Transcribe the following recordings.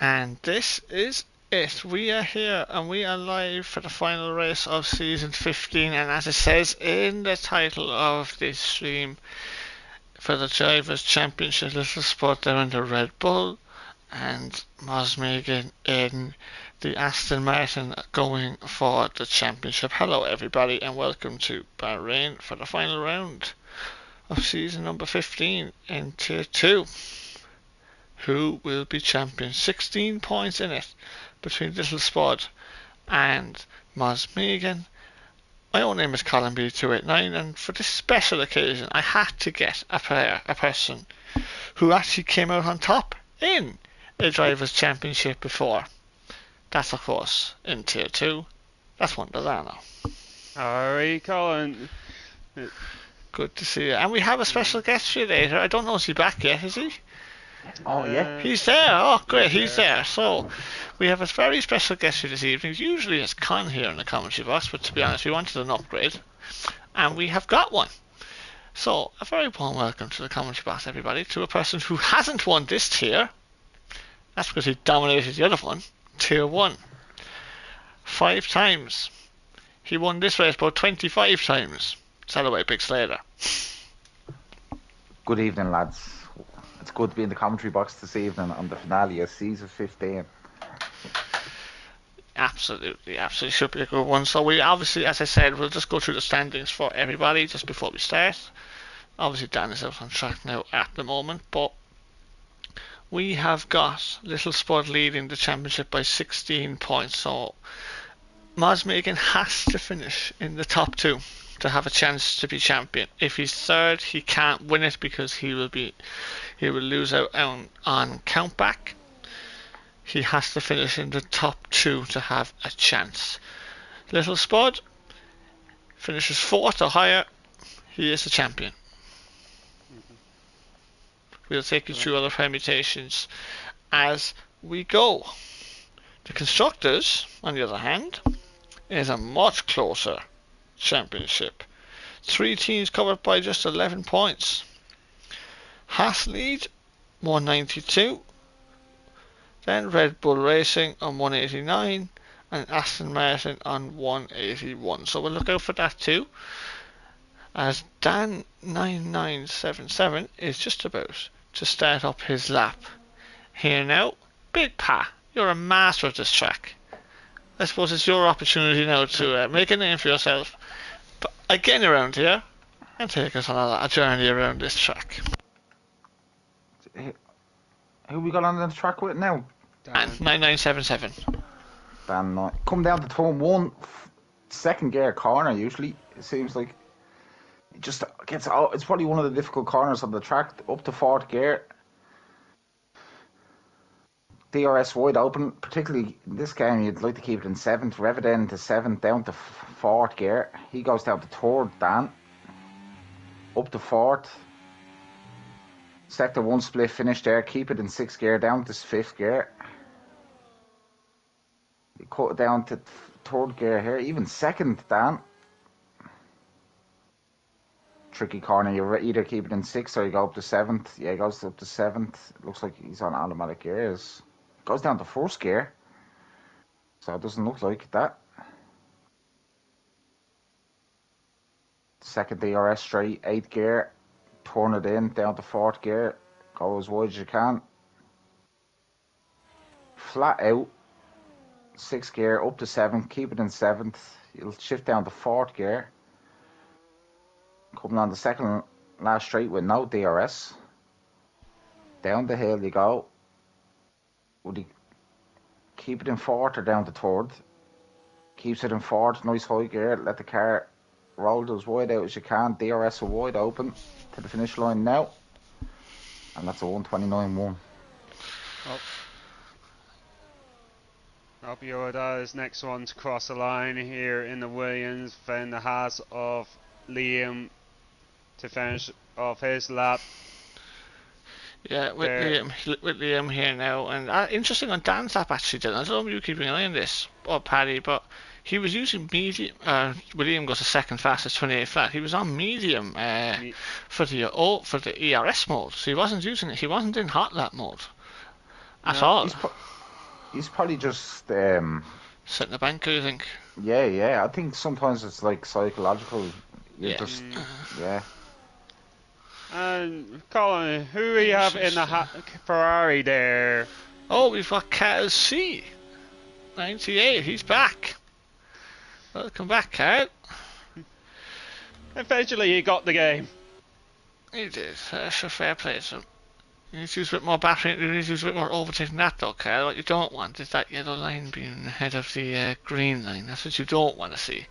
And this is it. We are here and we are live for the final race of season 15. And as it says in the title of this stream, for the Drivers' Championship, Little Spud there in the Red Bull and Moz Megan in the Aston Martin going for the championship. Hello everybody and welcome to Bahrain for the final round of season number 15 in Tier 2. Who will be champion? 16 points in it between Little Spud and Moz Megan. My own name is Colin B289, and for this special occasion I had to get a person who actually came out on top in a Drivers' Championship before. That's of course in Tier 2. That's one Delano. Alright, Colin. Good to see you. And we have a special guest for you later. I don't know if he's back yet, is he? Oh yeah, he's there. Oh great, he's there. So we have a very special guest for this evening. Usually it's Con here in the commentary box, but to be honest we wanted an upgrade and we have got one. So a very warm welcome to the commentary box, everybody, to a person who hasn't won this tier. That's because he dominated the other one, Tier 1, 5 times. He won this race about 25 times. Sail away, Big Slater. good evening, lads. It's good to be in the commentary box this evening on the finale of season 15. Absolutely should be a good one. So we obviously, as I said, we'll just go through the standings for everybody just before we start. Obviously Dan is out on track now at the moment, but we have got Little Spud leading the championship by 16 points. So Moz Megan has to finish in the top 2 to have a chance to be champion. If he's third, he can't win it because he will lose out on countback. He has to finish in the top 2 to have a chance. Little Spud finishes 4th or higher. He is the champion. We'll take you through other permutations as we go. The Constructors, on the other hand, is a much closer championship. 3 teams covered by just 11 points. Haas lead 192, then Red Bull Racing on 189 and Aston Martin on 181. So we'll look out for that too, as Dan 9977 is just about to start up his lap here now. Big Pa, you're a master of this track. I suppose it's your opportunity now to make a name for yourself again around here and take us on a journey around this track. Who we got on the track with now? Dan 9977. Dan, come down to turn 1, second gear corner. Usually, it seems like it just gets out. It's probably one of the difficult corners on the track. Up to 4th gear, DRS wide open. Particularly in this game, you'd like to keep it in 7th. Rev it into 7th, down to 4th gear. He goes down to 3rd. Dan up to 4th. Sector 1 split finish there. Keep it in 6th gear, down to 5th gear. You cut it down to 3rd gear here. Even 2nd, Dan. Tricky corner. You either keep it in 6th or you go up to 7th. Yeah, he goes up to 7th. Looks like he's on automatic gears. Goes down to 1st gear. So it doesn't look like that. Second DRS straight, 8th gear. Turn it in, down to 4th gear. Go as wide as you can. Flat out. 6th gear, up to 7th. Keep it in 7th. You'll shift down to 4th gear. Coming on the second last straight with no DRS. Down the hill you go. Would he keep it in 4th or down to 3rd? Keeps it in 4th, nice high gear. Let the car roll as wide out as you can. DRS are wide open to the finish line now. And that's a 129.1. Up Yoda's next one to cross the line here in the Williams. Then the Haas of Liam to finish off his lap. Yeah, with Liam here now, and interesting on Dan's lap actually. Dan, I don't know if you keeping an eye on this, or Paddy, but he was using medium. William got the second fastest 28 flat. He was on medium for the ERS mode, so he wasn't using it. He wasn't in hot lap mode at all. He's probably just Setting the bank, I think. yeah. I think sometimes it's like psychological. You're Yeah. just yeah. And Colin, who we have in the Ferrari there? Oh, we've got Carl C. 98, he's back. Welcome back, Carl. Eventually he got the game. He did. So fair play to him. You need to use a bit more battery. You need to use a bit more overtaking that though, Carl. What you don't want is that yellow line being ahead of the green line. That's what you don't want to see.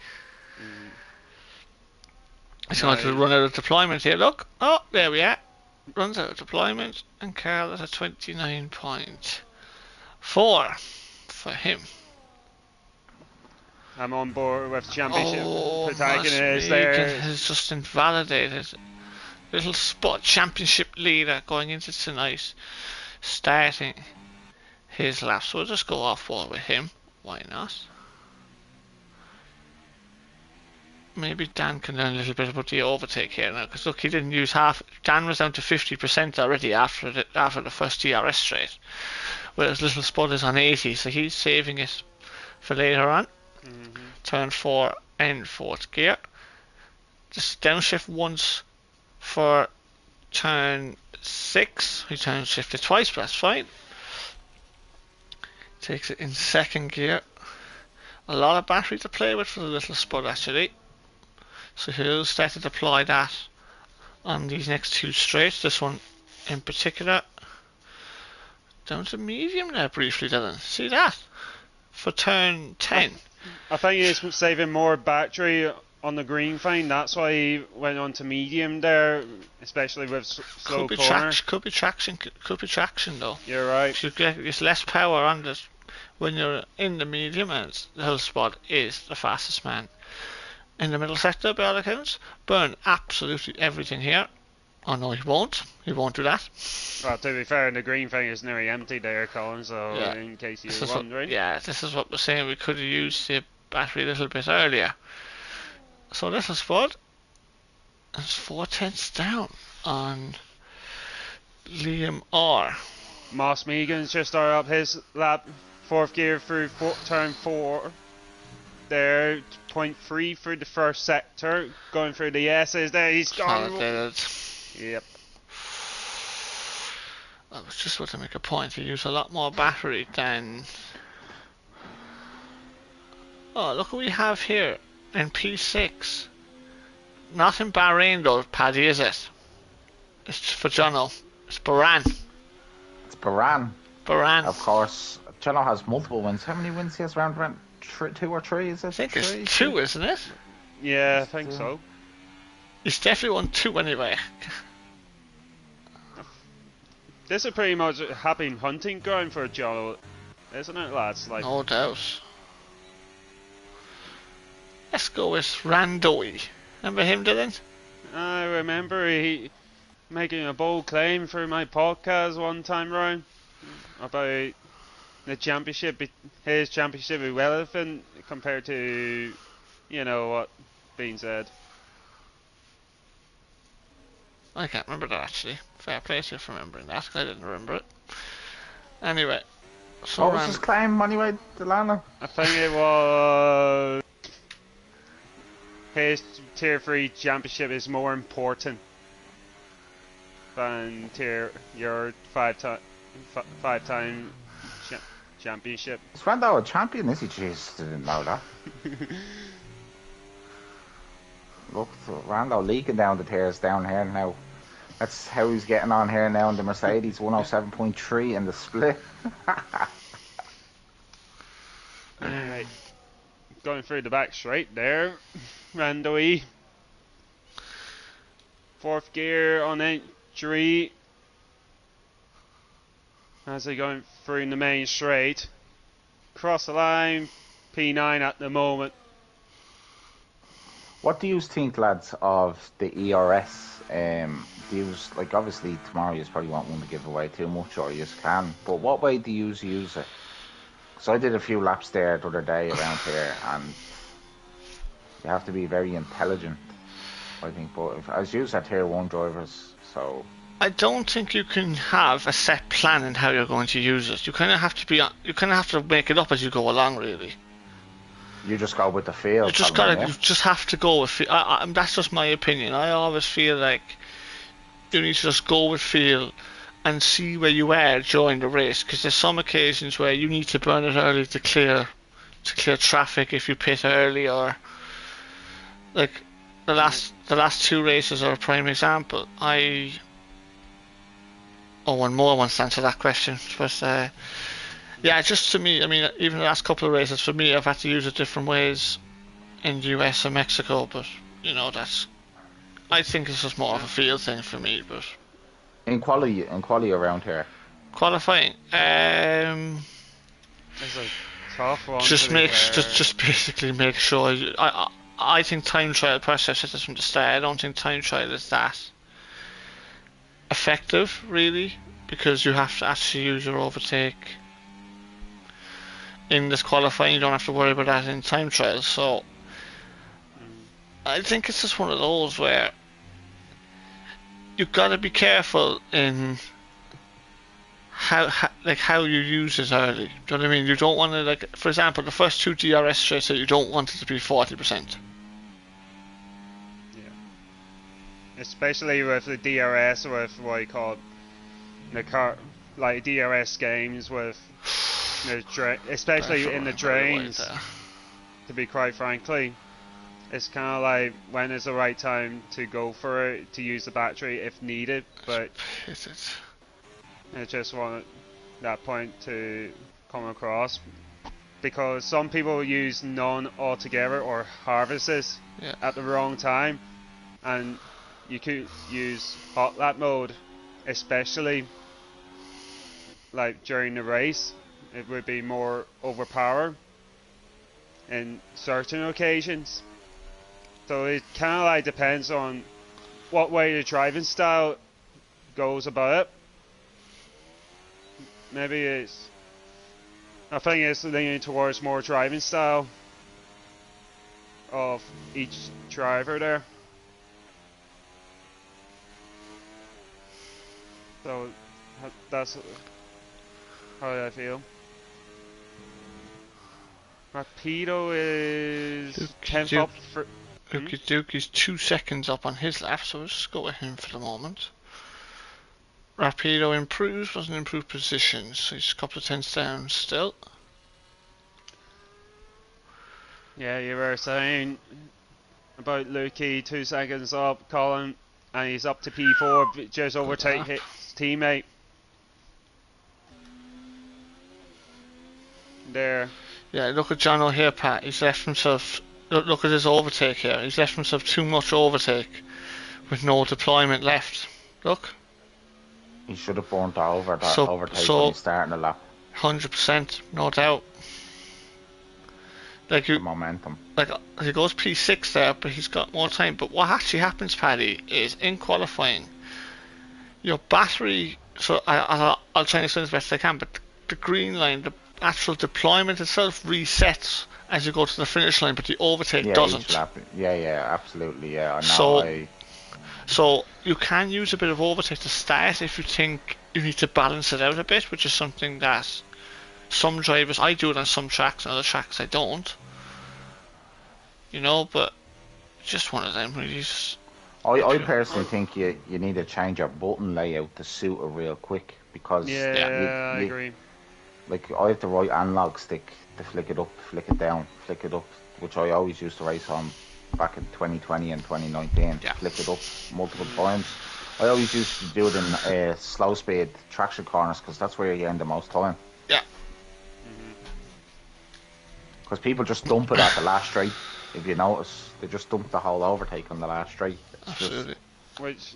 He's going to run out of deployment here. Look. Oh, there we are. Runs out of deployment, and Carl is at 29.4 for him. I'm on board with championship protagonist there. Has just invalidated. Little Spud championship leader going into tonight, starting his lap. So we'll just go off board with him. Why not? Maybe Dan can learn a little bit about the overtake here now, because look, he didn't use half. Dan was down to 50% already after the first DRS straight, whereas Little Spud is on 80, so he's saving it for later on. Turn 4 and fourth gear. Just downshift once for turn 6. He turn shifted twice, but that's fine. Takes it in second gear. A lot of battery to play with for the Little Spud actually. So he'll start to deploy that on these next two straights. This one in particular. Down to medium there briefly, Dylan. See that? For turn 10. I think he's saving more battery on the green thing. That's why he went on to medium there, especially with slow corner. Could be traction though. You're right. You get less power on this when you're in the medium, and the Little Spud is the fastest man in the middle sector by all accounts. Burn absolutely everything here. Oh no, he won't. He won't do that. Well, to be fair, the green thing is nearly empty there, Colin, so yeah. in case you were wondering. This is what we're saying. We could have used the battery a little bit earlier. So Little Spud is 4/10 down on Liam R. Moss Megan's just started up his lap, fourth gear through turn 4. There, 0.3 through the first sector, going through the S's there, he's gone. Yep. I was just about to make a point. He used a lot more battery than... Oh, look what we have here in P6. Not in Bahrain though, Paddy, is it? It's for Jono. It's Bahrain. It's Bahrain. Of course. Jono has multiple wins. How many wins he has round 2 or 3, is it? I think it's 2, isn't it? Yeah, I think so. He's definitely won 2 anyway. This is pretty much a happy hunting ground for Jono, isn't it, lads? Like, no doubt. Let's go with Randoy. Remember him, Dylan? I remember he making a bold claim for my podcast one time round about the championship, his championship irrelevant compared to, you know, what being said. I can't remember that actually. Fair play to you for remembering that, because I didn't remember it. Anyway. So what was his claim anyway, Delano? I think it was... his Tier 3 championship is more important than your five-time championship. Is Rando a champion, is he? Jeez, didn't know that. Look, Rando leaking down the tiers down here now. That's how he's getting on here now in the Mercedes 107.3 in the split. Alright. Going through the back straight there. Randoy. Fourth gear on entry. As they're going through the main straight. Cross the line. P9 at the moment. What do you think, lads, of the ERS? Do you, like, obviously tomorrow you probably won't want to give away too much, or you can, but what way do you use it? Because I did a few laps there the other day around here, and you have to be very intelligent, I think, but if, as you said, tier 1 drivers, so... I don't think you can have a set plan in how you're going to use it. You kind of have to make it up as you go along, really. You just go with the feel, You just have to go with feel. That's just my opinion. I always feel like you need to just go with feel and see where you are during the race, because there's some occasions where you need to burn it early to clear traffic if you pit early, or like the last two races are a prime example. One more wants to answer that question, but yeah, just to me, I mean, even the last couple of races for me, I've had to use it different ways in the US and Mexico, but I think it's just more of a feel thing for me. But in quality around here, qualifying, It's a tough one. just basically make sure. I think time trial, perhaps I've said this from the start, I don't think time trial is that effective, really, because you have to actually use your overtake in this qualifying. You don't have to worry about that in time trials. So I think it's just one of those where you've got to be careful in how you use it early. Do you know what I mean? You don't want to, like, for example, the first two DRS straights, you don't want it to be 40%. Yeah. Especially with the DRS, with what you call the car, like DRS games with especially in the drains. To be quite frankly, it's kind of like, when is the right time to go for it, to use the battery if needed, but I just wanted that point to come across, because some people use none altogether or harvests at the wrong time, and you could use hot lap mode, especially like during the race. It would be more overpowered in certain occasions. So it kind of like depends on what way the driving style goes about it. Maybe I think it's leaning towards more driving style of each driver there. So that's how I feel. Rapido is 10th up for... Duke is 2 seconds up on his lap, so let's go with him for the moment. Rapido improves, doesn't improve positions, so he's a couple of tenths down still. Yeah, you were saying about Lukey, 2 seconds up, Colin, and he's up to P4, just overtake his teammate. There. Yeah, look at John O'Hare, Pat. He's left himself. Look at his overtake here. He's left himself too much overtake with no deployment left. Look. He should have burnt over that overtake when he's starting the lap. 100%, no doubt. Like the momentum. Like, he goes P6 there, but he's got more time. But what actually happens, Paddy, is in qualifying, your battery. So I'll try and explain as best I can. But the green line, the actual deployment itself resets as you go to the finish line, but the overtake doesn't. Yeah, absolutely, yeah. I know. So you can use a bit of overtake to start if you think you need to balance it out a bit, which is something that some drivers, I do it on some tracks, and other tracks I don't. But just one of them really. I personally think you need to change your button layout to suit it real quick, because I agree. Like, I have the right analog stick to flick it up, flick it down, flick it up, which I always used to race on back in 2020 and 2019. Flick it up multiple times. I always used to do it in slow speed traction corners, because that's where you gain the most time. Yeah. Because people just dump it at the last straight. If you notice, they just dump the whole overtake on the last straight. Absolutely. Which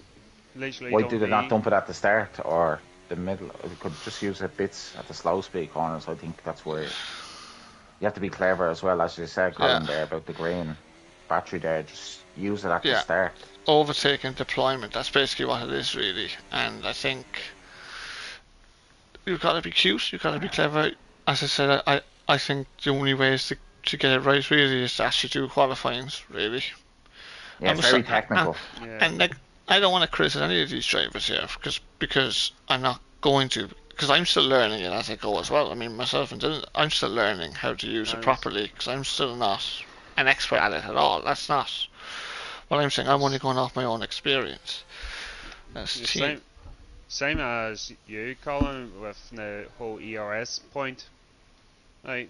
literally. Why did they not dump it at the start or the middle? They could just use the bits at the slow speed corners. I think that's where you have to be clever as well, as you said, Colin, there about the green battery there. Just use it at the start. Overtaking deployment, that's basically what it is, really. And I think you've got to be cute, you've got to be clever. As I said, I think the only way is to get it right, really, is to actually do qualifyings, really. Yeah, it's very technical. And like, I don't want to criticize any of these drivers here because I'm not going to, because I'm still learning it as I go as well. I mean, myself and Dylan, I'm still learning how to use it properly because I'm still not an expert at it at all. That's not what I'm saying. I'm only going off my own experience. That's team. Same as you, Colin, with the whole ERS point. Like,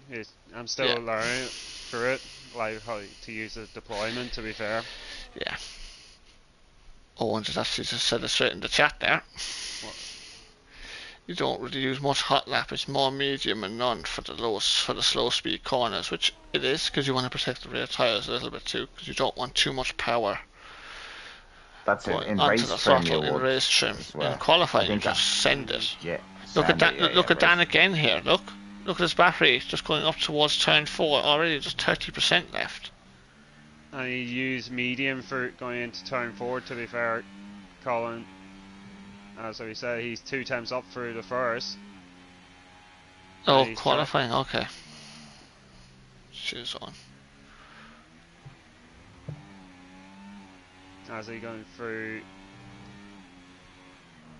I'm still learning through it, like how to use the deployment. To be fair. Yeah. Owen just actually said it straight in the chat there. What? You don't really use much hot lap. It's more medium and none for the slow speed corners, which it is because you want to protect the rear tires a little bit too, because you don't want too much power. That's it. In onto race the trim, throttle you would. in race trim. Well. In qualifying, you just send it. Yeah. Look at that. Look at Dan race. again here. Look at his battery just going up towards turn 4 already. Just 30% left. And he used medium for going into turn 4. To be fair, Colin, as we said, he's 2 times up through the first. Oh, qualifying. Okay. Shoes on. As he going through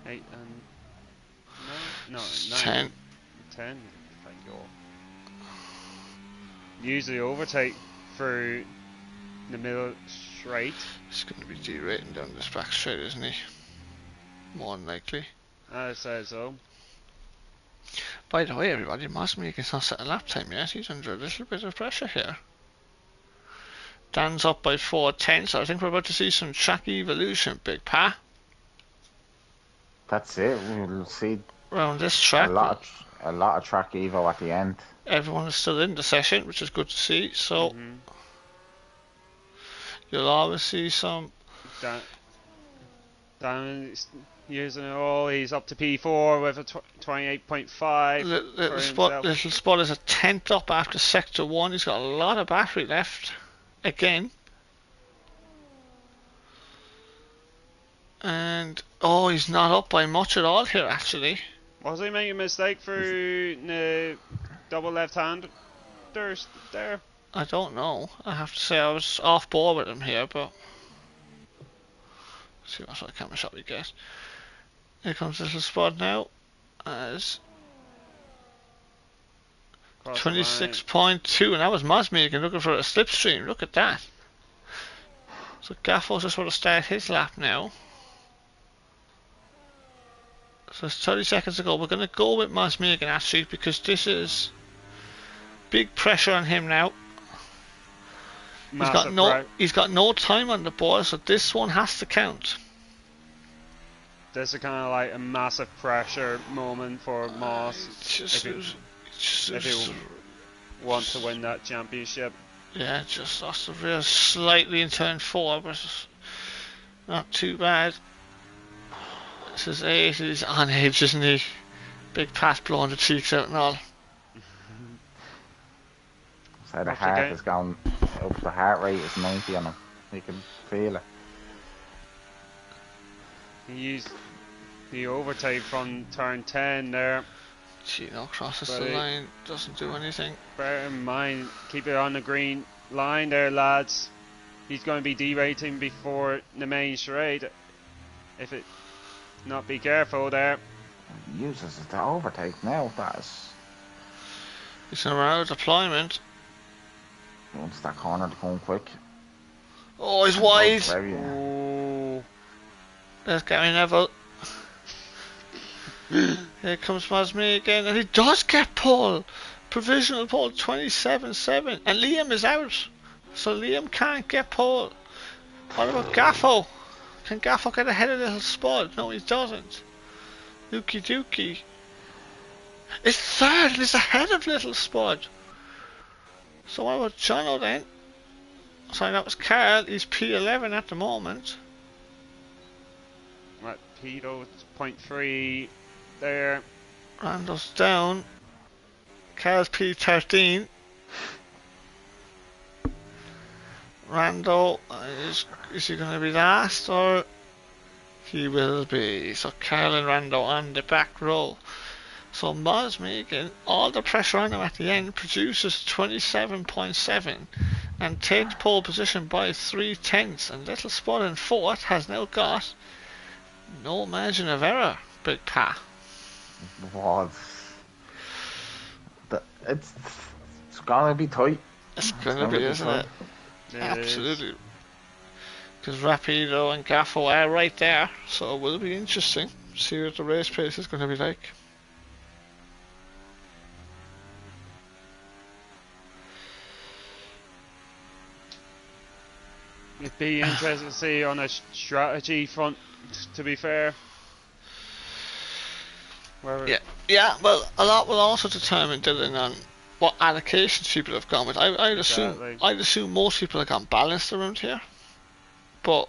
8 and no 9 10. Thank you all. Usually overtake through the middle straight. He's going to be derating down this back straight, isn't he? More than likely. I say so. By the way, everybody, Mosmeegan's not set a lap time yet. He's under a little bit of pressure here. Dan's up by 4:10, so I think we're about to see some track evolution, Big Pa. That's it. We'll see around this track. A lot of track evo at the end. Everyone is still in the session, which is good to see. So you'll always see some. Dan using it all. He's up to P4 with a 28.5. Little Spud is a 10th up after sector 1. He's got a lot of battery left. Again. And he's not up by much at all here actually. Was he making a mistake through the double left-handers there? I don't know. I have to say I was off board with him here, but let's see what sort of camera shot we get. Here comes Little Spud now as 26.2, and that was Mosmeegan looking for a slipstream. Look at that. So Gaffo's just want to start his lap now. So it's 30 seconds to go. We're going to go with Mosmeegan actually because this is big pressure on him now. He's got no time on the board, so this one has to count. This is kind of like a massive pressure moment for Moss if he wants to win that championship. Yeah, just lost the rear slightly in turn 4, but not too bad. This is 8, he's on edge, isn't he? Big Pat blowing the cheeks out and all. So the heart is going up, the heart rate is 90 on him. You can feel it. He used the overtake from turn 10 there. Gino crosses the line, doesn't do anything. Bear in mind, keep it on the green line there, lads. He's going to be derating before the main straight. If it not be careful there. He uses it to overtake now, that is. He's in a round of deployment. He wants that corner to come quick. Oh, he's wide. Oh. There's Gary Neville. Here comes Mosmeegan, and he does get pole. Provisional pole 27.7, and Liam is out, so Liam can't get pole. What about Gaffo? Can Gaffo get ahead of Little Spud? No, he doesn't. Lukey Dookie is third and is ahead of Little Spud. So what about Jono then? Sorry, that was Carl. He's P11 at the moment. Right, P0.3 there. Randall's down. Carl's P13. Randall is he going to be last, or he will be? So Carl and Randall on the back row. So Mosmeegan, all the pressure on him at the end produces 27.7, and takes pole position by 3/10, and Little Spud in fourth has now got no margin of error, Big Pa. Was it's gonna be tight. It's It's gonna gonna be, be isn't tight. it? It is. Absolutely. Because Rapido and Gaffo are right there, so it will be interesting. See what the race pace is going to be like. It'd be interesting to see on a strategy front, to be fair. Yeah. Well, a lot will also determine, Dylan, on what allocations people have gone with. I'd assume most people have gone balanced around here, but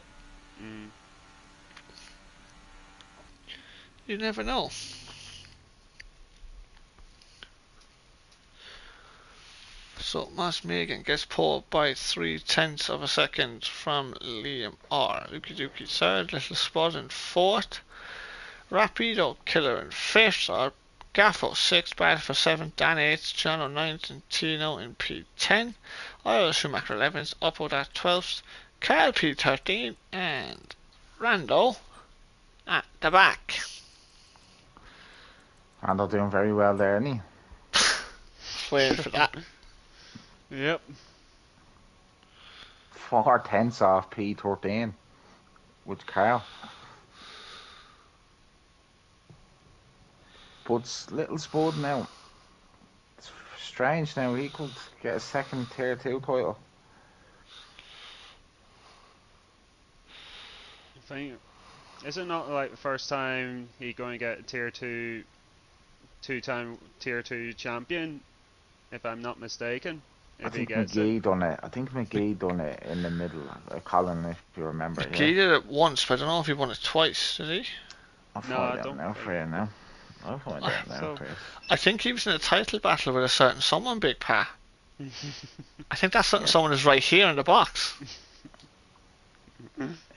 you never know. So Mas Megan gets pulled by 3/10 of a second from Liam R. Lukey Dookie third, Little Spud in fourth, Rapido Killer in fifth, or Gaffo sixth, Bad for seventh, Dan eighth, Jono ninth, and Tino in P10. Iowa Schumacher 11th, Upwood at 12th, Kyle P13, and Rando at the back. Rando doing very well there, isn't he? Waiting for that. Yep. 4/10 off P13 with Carl. But Little Spud now. It's strange now. He could get a second Tier 2 title. I think, is it not like the first time he's going to get a Tier 2, two-time Tier 2 champion, if I'm not mistaken? I think McGee done it. I think McGee done it in the middle. Colin, if you remember. McGee did it once, but I don't know if he won it twice, did he? I'll find out now for you now. I'll find out now for you. I think he was in a title battle with a certain someone, Big Pa. I think that certain someone is right here in the box.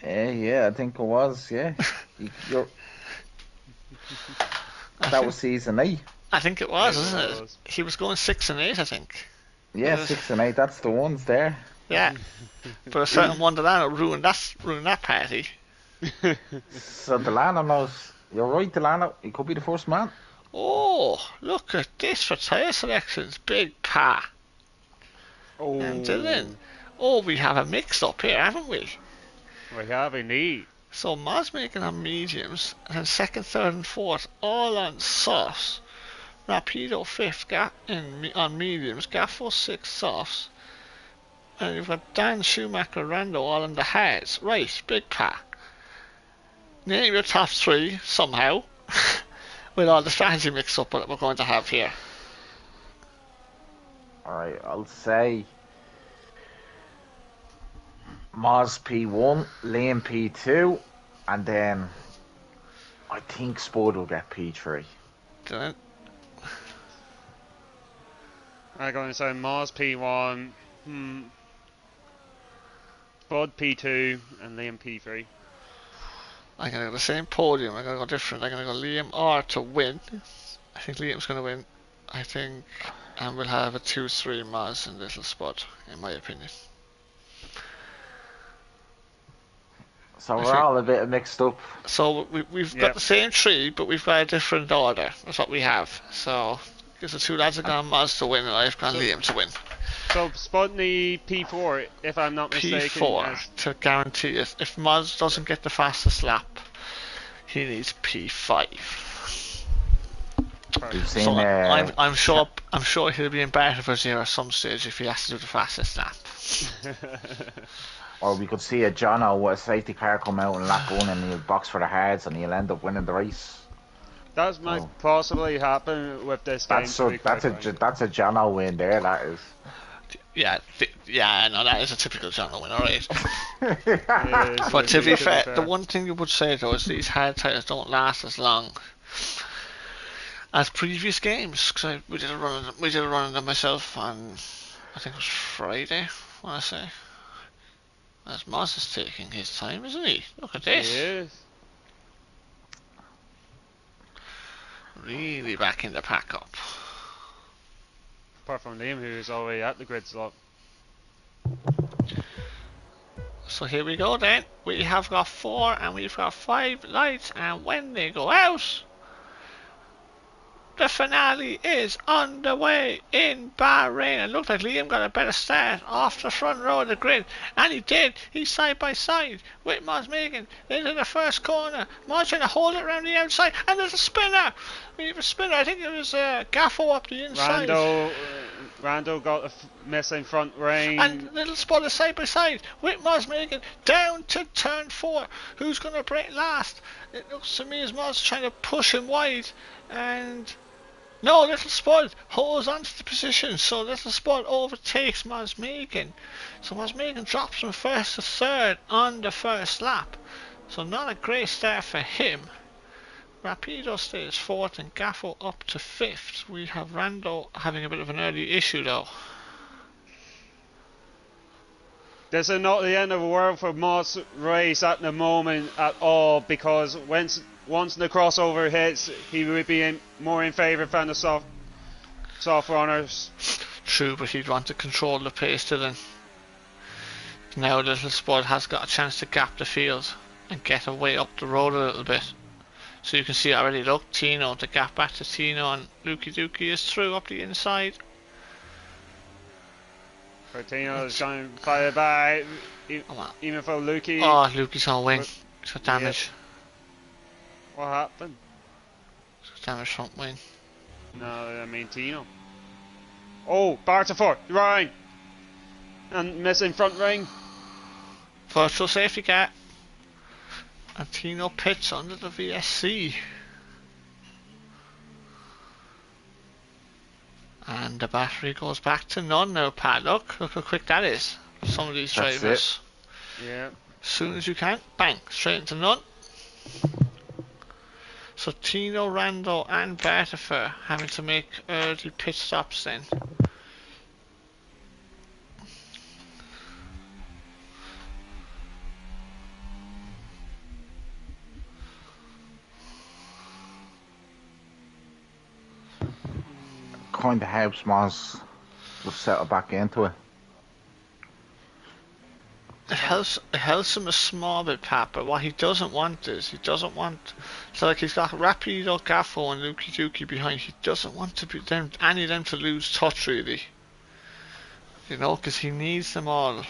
Yeah, I think it was, yeah. That was season 8. I think it was, isn't it? He was going 6 and 8, I think. Yeah, 6 and 8, that's the ones there. Yeah. But a certain one Delano ruined that party. So Delano knows. You're right, Delano. He could be the first man. Oh, look at this for tyre selections. Big Pa. Oh. And Dylan. Oh, we have a mix up here, haven't we? We have indeed. So Moz making on mediums, and second, third, and fourth all on softs. Rapido fifth on mediums, Gaffo sixth softs, and you've got Dan Schumacher, Rando all on the hards. Right, Big Pa. Name your top 3 somehow, with all the strategy mix up that we're going to have here. Alright, I'll say Moz P1, Liam P2, and then I think Spud will get P3. Dylan? I'm going to say Mars P1, Spud P2, and Liam P3. I'm going to go the same podium. I'm going to go different. I'm going to go Liam R to win. I think Liam's going to win. I think, and we'll have a 2-3 Maz and Little Spud, in my opinion. So we're all a bit mixed up. So we've got the same 3, but we've got a different order. That's what we have. So because the 2 lads have gone Maz to win, and I've gone Liam to win. So Spud need P4, if I'm not mistaken. P4 to guarantee it. If Maz doesn't get the fastest lap, he needs P5. Seen, so I'm sure he'll be in battle for 0 at some stage if he has to do the fastest lap. Or we could see a Jono with a safety car come out in lap 1 and he'll box for the hards and he'll end up winning the race. That might possibly happen with this game. That's a Jono win there, that is. Yeah, no, that is a typical Jono win, alright. But to be fair, the one thing you would say though is these hard tires don't last as long as previous games. Because we did a run of them myself on, I think it was Friday, I want to say. As Moss is taking his time, isn't he? Look at this. He is. Really backing the pack up. Apart from Liam, who's already at the grid slot. So here we go then. We have got 4 and we've got 5 lights, and when they go out, the finale is underway in Bahrain. It looked like Liam got a better start off the front row of the grid, and he did. He's side by side with Moz Megan into the first corner. Moz trying to hold it around the outside, and there's a spinner. We have a spinner. I think it was Gaffo up the inside. Rando got a missing front ring. And Little Spud is side by side with Moz Megan down to turn 4. Who's going to break last? It looks to me as Moz trying to push him wide, and no, Little Spud holds on to the position, so Little Spud overtakes Moz Megan. So Moz Megan drops from first to third on the first lap. So not a great start for him. Rapido stays 4th and Gaffo up to 5th. We have Rando having a bit of an early issue though. This is not the end of the world for Moss race at the moment at all, because once the crossover hits, he would be more in favour than the soft runners. True, but he'd want to control the pace to then. Now Little Spud has got a chance to gap the field and get away up the road a little bit. So you can see already, look, Tino, the gap back to Tino, and Lukey Dookie is through up the inside. Tino is going to fire back, even for Lukey. Oh, Lukey's on wing. He's got damage. Yep. What happened? He's got damage front wing. No, I mean Tino. Oh, back to 4, Ryan. And missing front ring. Virtual safety car. And Tino pits under the VSC. And the battery goes back to none now, Pat. Look how quick that is. Some of these drivers. Yeah. As soon as you can, bang, straight into none. So Tino, Rando and Bartifer having to make early pit stops then. Kind of helps Moz just settle back into it. It helps him a small bit, Pat, but what he doesn't want is, so like he's got Rapido, Gaffo and Lukey Dookie behind, he doesn't want to be any of them to lose touch really. You know, because he needs them all.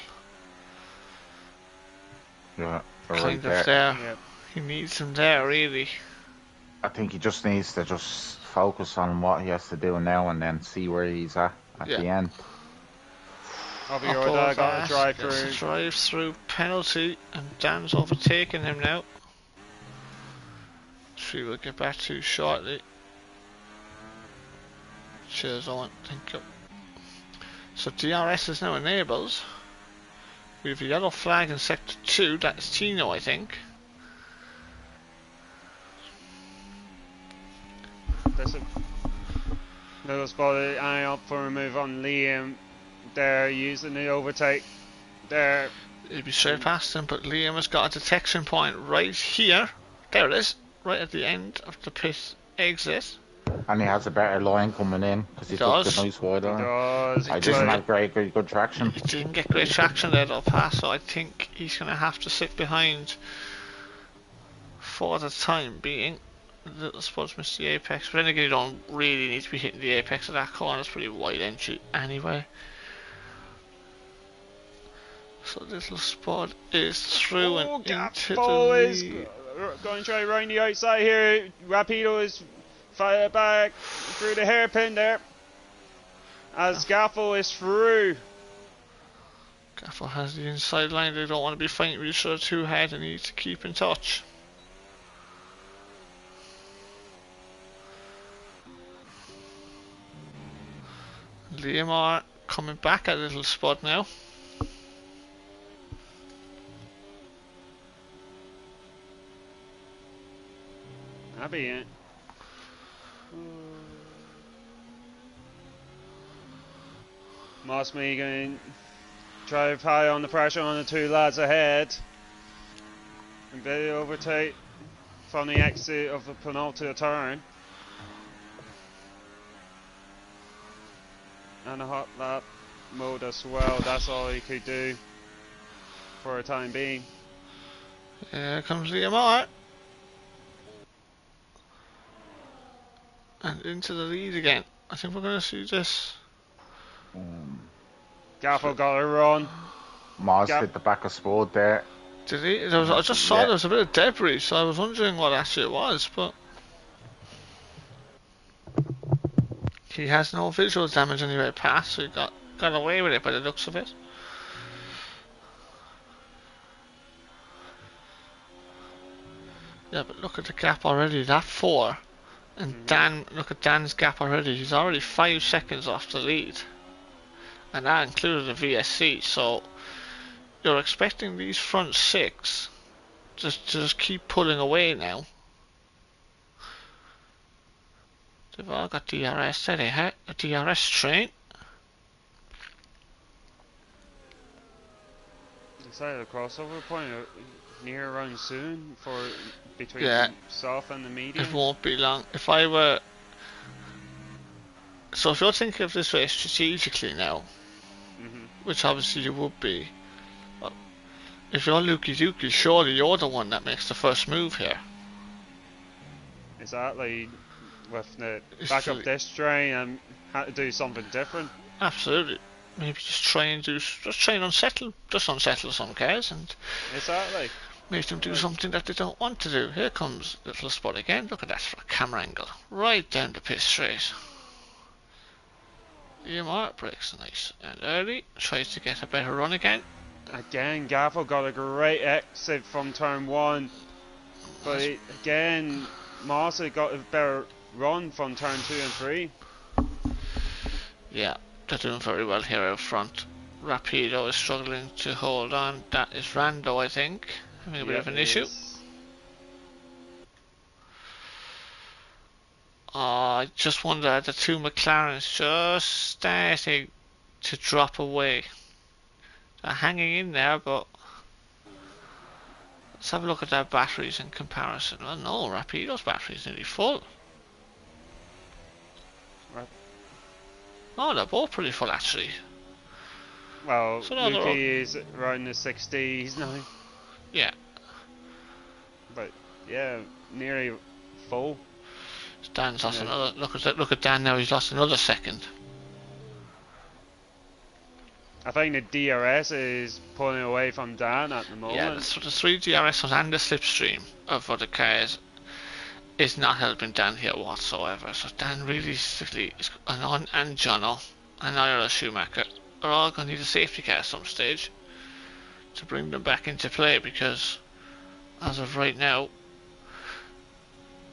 Yeah, kind of there. there. Yep. He needs them there really. I think he just needs to just focus on what he has to do now and then see where he's at the end. Got a drive through. It's a drive through penalty, and Dan's overtaking him now. Which we will get back to shortly. Cheers, Owen. Thank you. So DRS is now enabled. We have a yellow flag in sector 2. That's Tino, I think. There's a little spot eye up for a move on Liam. There, using the overtake. There. He'd be straight past him, but Liam has got a detection point right here. There it is, right at the end of the pit exit. And he has a better line coming in because he took the nice wide line. I didn't have very good traction. He didn't get great traction there though, pass, so I think he's going to have to sit behind for the time being. Little Spud's missed the apex, but then again you don't really need to be hitting the apex of that corner. It's pretty wide entry anyway. So Little Spud is through and into the lead. Going to try around the outside here. Rapido is fired back through the hairpin there. As Gaffo is through. Gaffo has the inside line. They don't want to be fighting with each other too hard. They need to keep in touch. Liam are coming back at Little Spud now. That'll be it. Moss Megan drive high on the pressure on the two lads ahead. And they overtake from the exit of the penultimate turn. And a hot lap mode as well, that's all he could do. for a time being. Here comes Liam Hart. And into the lead again. I think we're going to see this. Gaffo got a run. Maz hit the back of Spud there. Did he? I just saw there was a bit of debris, so I was wondering what actually it was, but he has no visual damage anyway past, so he got away with it by the looks of it. Yeah, but look at the gap already, that 4. And Dan, look at Dan's gap already, he's already 5 seconds off the lead. And that included the VSC, so you're expecting these front 6 just keep pulling away now. They've all got DRS there, a DRS train. Decided a crossover point near around soon for between Yeah. the soft and the medium. It won't be long. If I were... So if you're thinking of this race strategically now, which obviously you would be, if you're Lukey Dookie, surely you're the one that makes the first move here. Exactly. With the It's backup really- disc train and had to do something different. Absolutely. Maybe just try and unsettle some cars and Exactly. make them do something that they don't want to do. Here comes little Spud again. Look at that for a camera angle. Right down the pit straight. Liam breaks nice and early. Tries to get a better run again. Again, Gaffo got a great exit from turn 1. But again, Massa got a better run from turn 2 and 3. Yeah, they're doing very well here out front. Rapido is struggling to hold on. That is Rando, I think, having a bit of an issue. I just wonder, the 2 McLarens just starting to drop away. They're hanging in there, but let's have a look at their batteries in comparison. Well, no, Rapido's battery is nearly full. Oh, they're both pretty full actually. Well, So now they're Luki is around the 60s now. Yeah. But yeah, nearly full. Dan's lost another. Look at Dan now. He's lost another second. I think the DRS is pulling away from Dan at the moment. Yeah, the 3 DRSs and the slipstream of other cars is not helping Dan here whatsoever. So Dan realistically is, and Jono and Ira Schumacher are all going to need a safety car at some stage to bring them back into play, because as of right now,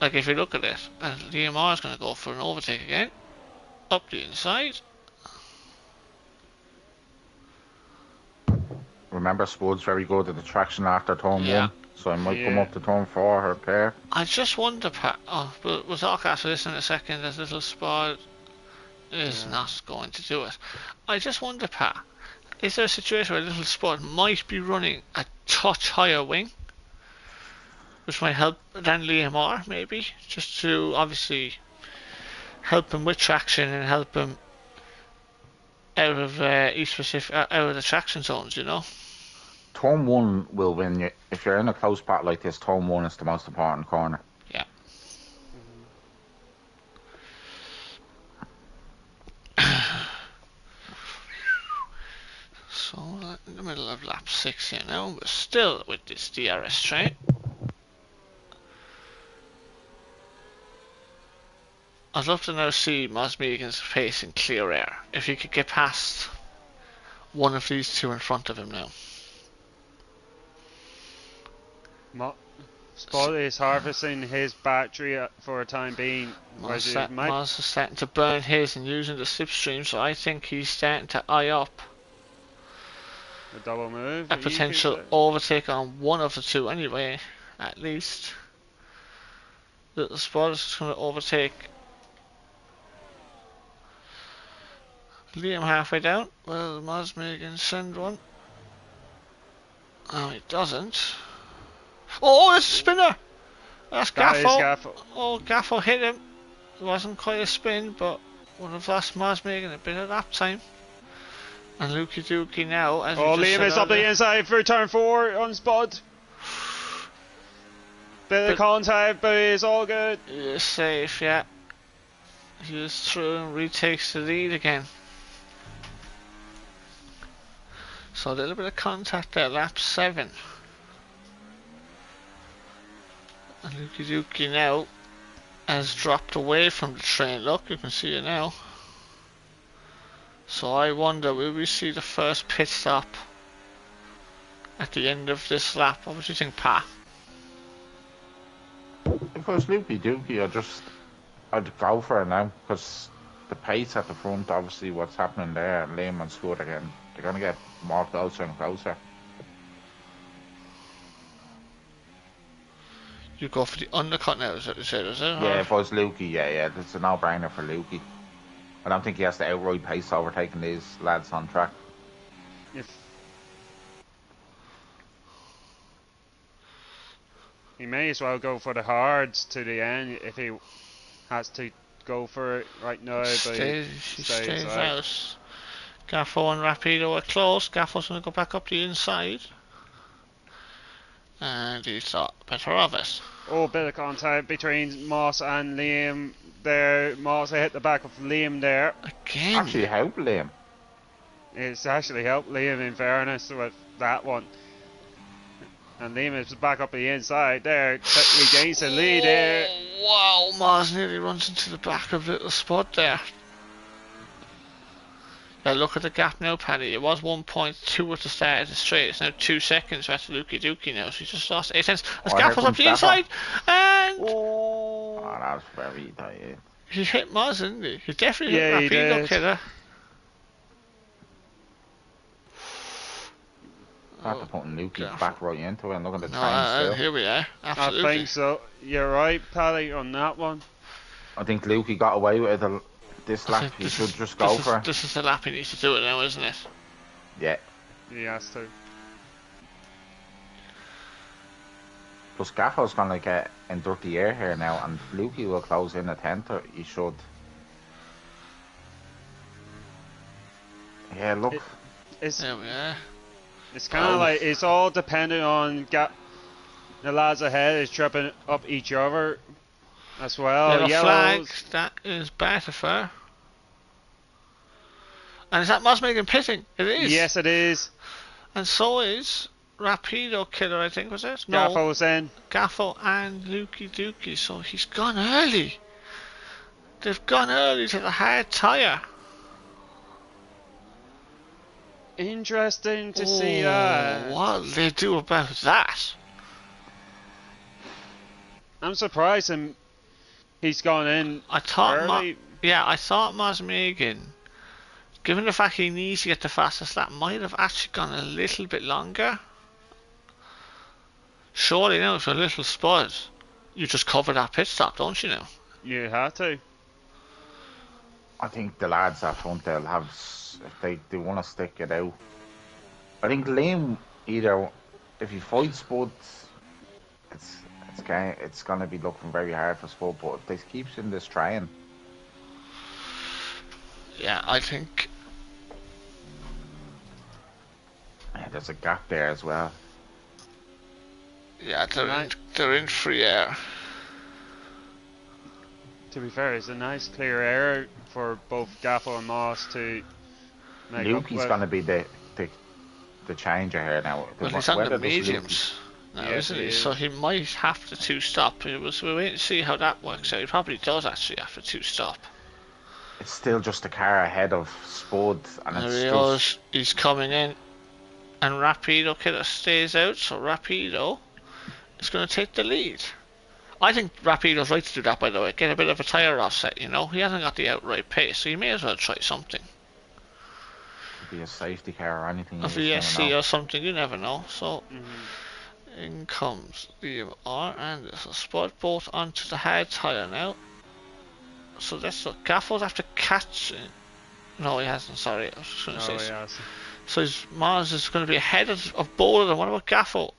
like if you look at it, Liam R is going to go for an overtake again, up the inside. Remember, Spud's very good at the traction after turn 1, so I might come up to turn 4 or pair. I just wonder, Pat. Oh, but we'll talk after this in a second. As little Spud is not going to do it. I just wonder, Pat. Is there a situation where little Spud might be running a touch higher wing, which might help than Liam R, maybe, just to obviously help him with traction and help him out of East Pacific, out of the traction zones, you know. Turn 1 will win you. If you're in a close battle like this, turn 1 is the most important corner. Yeah. So, in the middle of lap 6 here now, we're still with this DRS train. I'd love to now see Mosmegan's face in clear air. If he could get past one of these 2 in front of him now. Spud is harvesting his battery for a time being. Moz is starting to burn his and using the slipstream, so I think he's starting to eye up a double move. A potential overtake on one of the 2 anyway, at least. Little Spud is going to overtake Liam halfway down. Well, Mosmegan send one. Oh, he doesn't. Oh, it's a spinner! That's Gaffo. Oh, Gaffo hit him. It wasn't quite a spin, but would have lost Mosmegan a bit of lap time. And Lukey Dookie now, as Oh, we just Liam said is up the earlier. inside for turn 4 on Spud. Bit of contact, but it's all good. He's safe, yeah. He is through and retakes the lead again. So a little bit of contact there, lap 7. And Lukey Dookie now has dropped away from the train. Look, you can see it now. So I wonder, will we see the first pit stop at the end of this lap? What would you think, Pat? If I was Lukey Dookie, I'd go for it now, because the pace at the front, obviously what's happening there, Liam and Spud again, they're going to get more closer and closer. You go for the undercut now, is that what you said, is it? Yeah, if I was Lukey, yeah, it's a no-brainer for Lukey. I don't think he has to outright pace overtaking these lads on track. He may as well go for the hards to the end if he has to go for it right now. He stays out. Gaffo and Rapido are close. Gaffo's going to go back up the inside. And he thought better of it. Oh, bit of contact between Moss and Liam there. Moss hit the back of Liam there. Again. Actually helped Liam. It's actually helped Liam in fairness with that one. And Liam is back up the inside there. Regains the lead there. Wow, Moss nearly runs into the back of little Spud there. Yeah, look at the gap now, Paddy. It was 1.2 at the start of the straight. It's now 2 seconds after Lukey Dookie now. So he just lost 8 cents. As Gaffo's up the inside. And oh, that was very tight. He hit Moz, didn't he? He definitely hit Rapido Killer. After putting Lukey back right into it and look at the time still. Here we are. Absolutely. I think so. You're right, Paddy, on that one. I think Lukey got away with it this lap. He should just go for it. This is the lap he needs to do it now, isn't it? Yeah. He has to. Plus Gaffo's going to get in dirty air here now, and Lukey will close in a 10th. He should. Yeah, look. There we are. It's kind of like, it's all dependent on the lads ahead is tripping up each other as well. Yellow flag, that is Batafer. And is that Mosmegan pitting? It is. Yes, it is. And so is Rapido Killer, I think, was it? No. Gaffo's in. Gaffo and Lukey Dookie, so he's gone early. They've gone early to the hard tyre. Interesting to see that. What will they do about that? I'm surprised he's gone in I thought early. I thought Mosmegan, given the fact he needs to get the fastest lap, might have actually gone a little bit longer. Surely now, if you're a little Spud, you just cover that pit stop, don't you now? You have to. I think the lads up front, they'll have, if they want to stick it out. I think Liam, either, if he fights Spud, it's going to be looking very hard for Spud, but if they keeps in this trying. Yeah, I think. Yeah, there's a gap there as well. Yeah, they're in free air. To be fair, it's a nice clear air for both Gaffo and Moss to make Lukey's going to be the changer here now. Well, he's on the mediums now, yes, isn't he? So he might have to 2-stop. We'll wait and see how that works out. He probably does actually have to 2-stop. It's still just a car ahead of Spud, and it's he's coming in, and Rapido Killer stays out, so Rapido is going to take the lead. I think Rapido's right to do that, by the way. Get a bit of a tyre offset, you know. He hasn't got the outright pace, so you may as well try something. Could be a safety car or anything. A VSC or something, you never know. So in comes Liam R and there's a Spud both onto the hard tyre now. So that's what Gaffo's after catching. No, he hasn't, sorry. I was just going to say. So Mars is going to be ahead of both of them. What about Gaffo?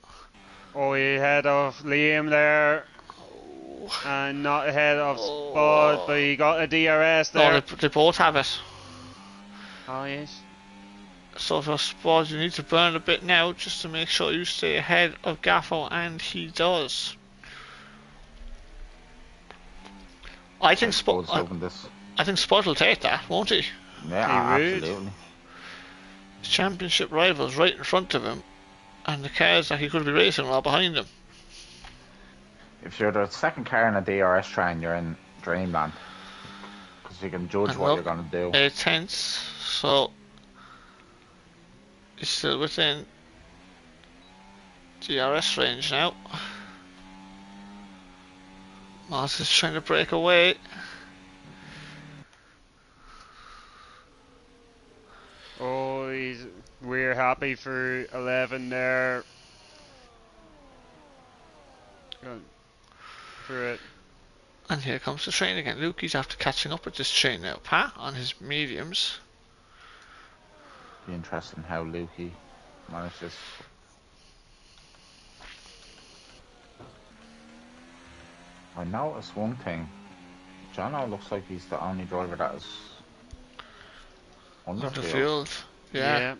Oh, he ahead of Liam there. And not ahead of Spud, but he got a DRS there. No, they both have it. Oh, yes. So for Spud, you need to burn a bit now just to make sure you stay ahead of Gaffo, and he does. I think Spud. I think Spud will take that, won't he? Yeah, He would. absolutely. His championship rivals right in front of him, and the cars that he could be racing are behind him. If you're the second car in a DRS train, you're in dreamland. Because you can judge And what look, you're going to do. 8 tenths, so he's still within DRS range now. Mars is trying to break away. Oh, we're happy for 11 there. Going for it. And here comes the train again. Lukey's after catching up with this train now. Pat on his mediums. Be interesting how Lukey manages. I noticed one thing. Jono looks like he's the only driver that is underfield. Yeah.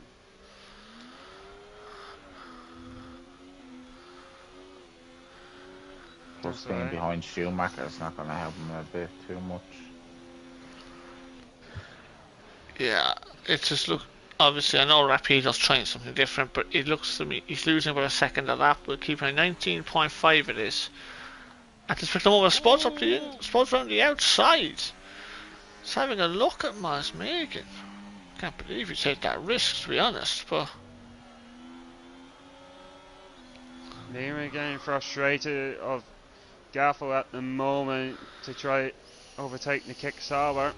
Just being behind Schumacher is not going to help him a bit too much. Yeah, it just look. Obviously, I know Rapido's trying something different, but it looks to me he's losing about a second a lap. We're keeping a 19.5 it is. At this particular moment, Spud's around the outside. He's having a look at Maz Megan. Can't believe you take that risk, to be honest, but. Liam getting frustrated of Gaffel at the moment to try overtake the kick Sauber.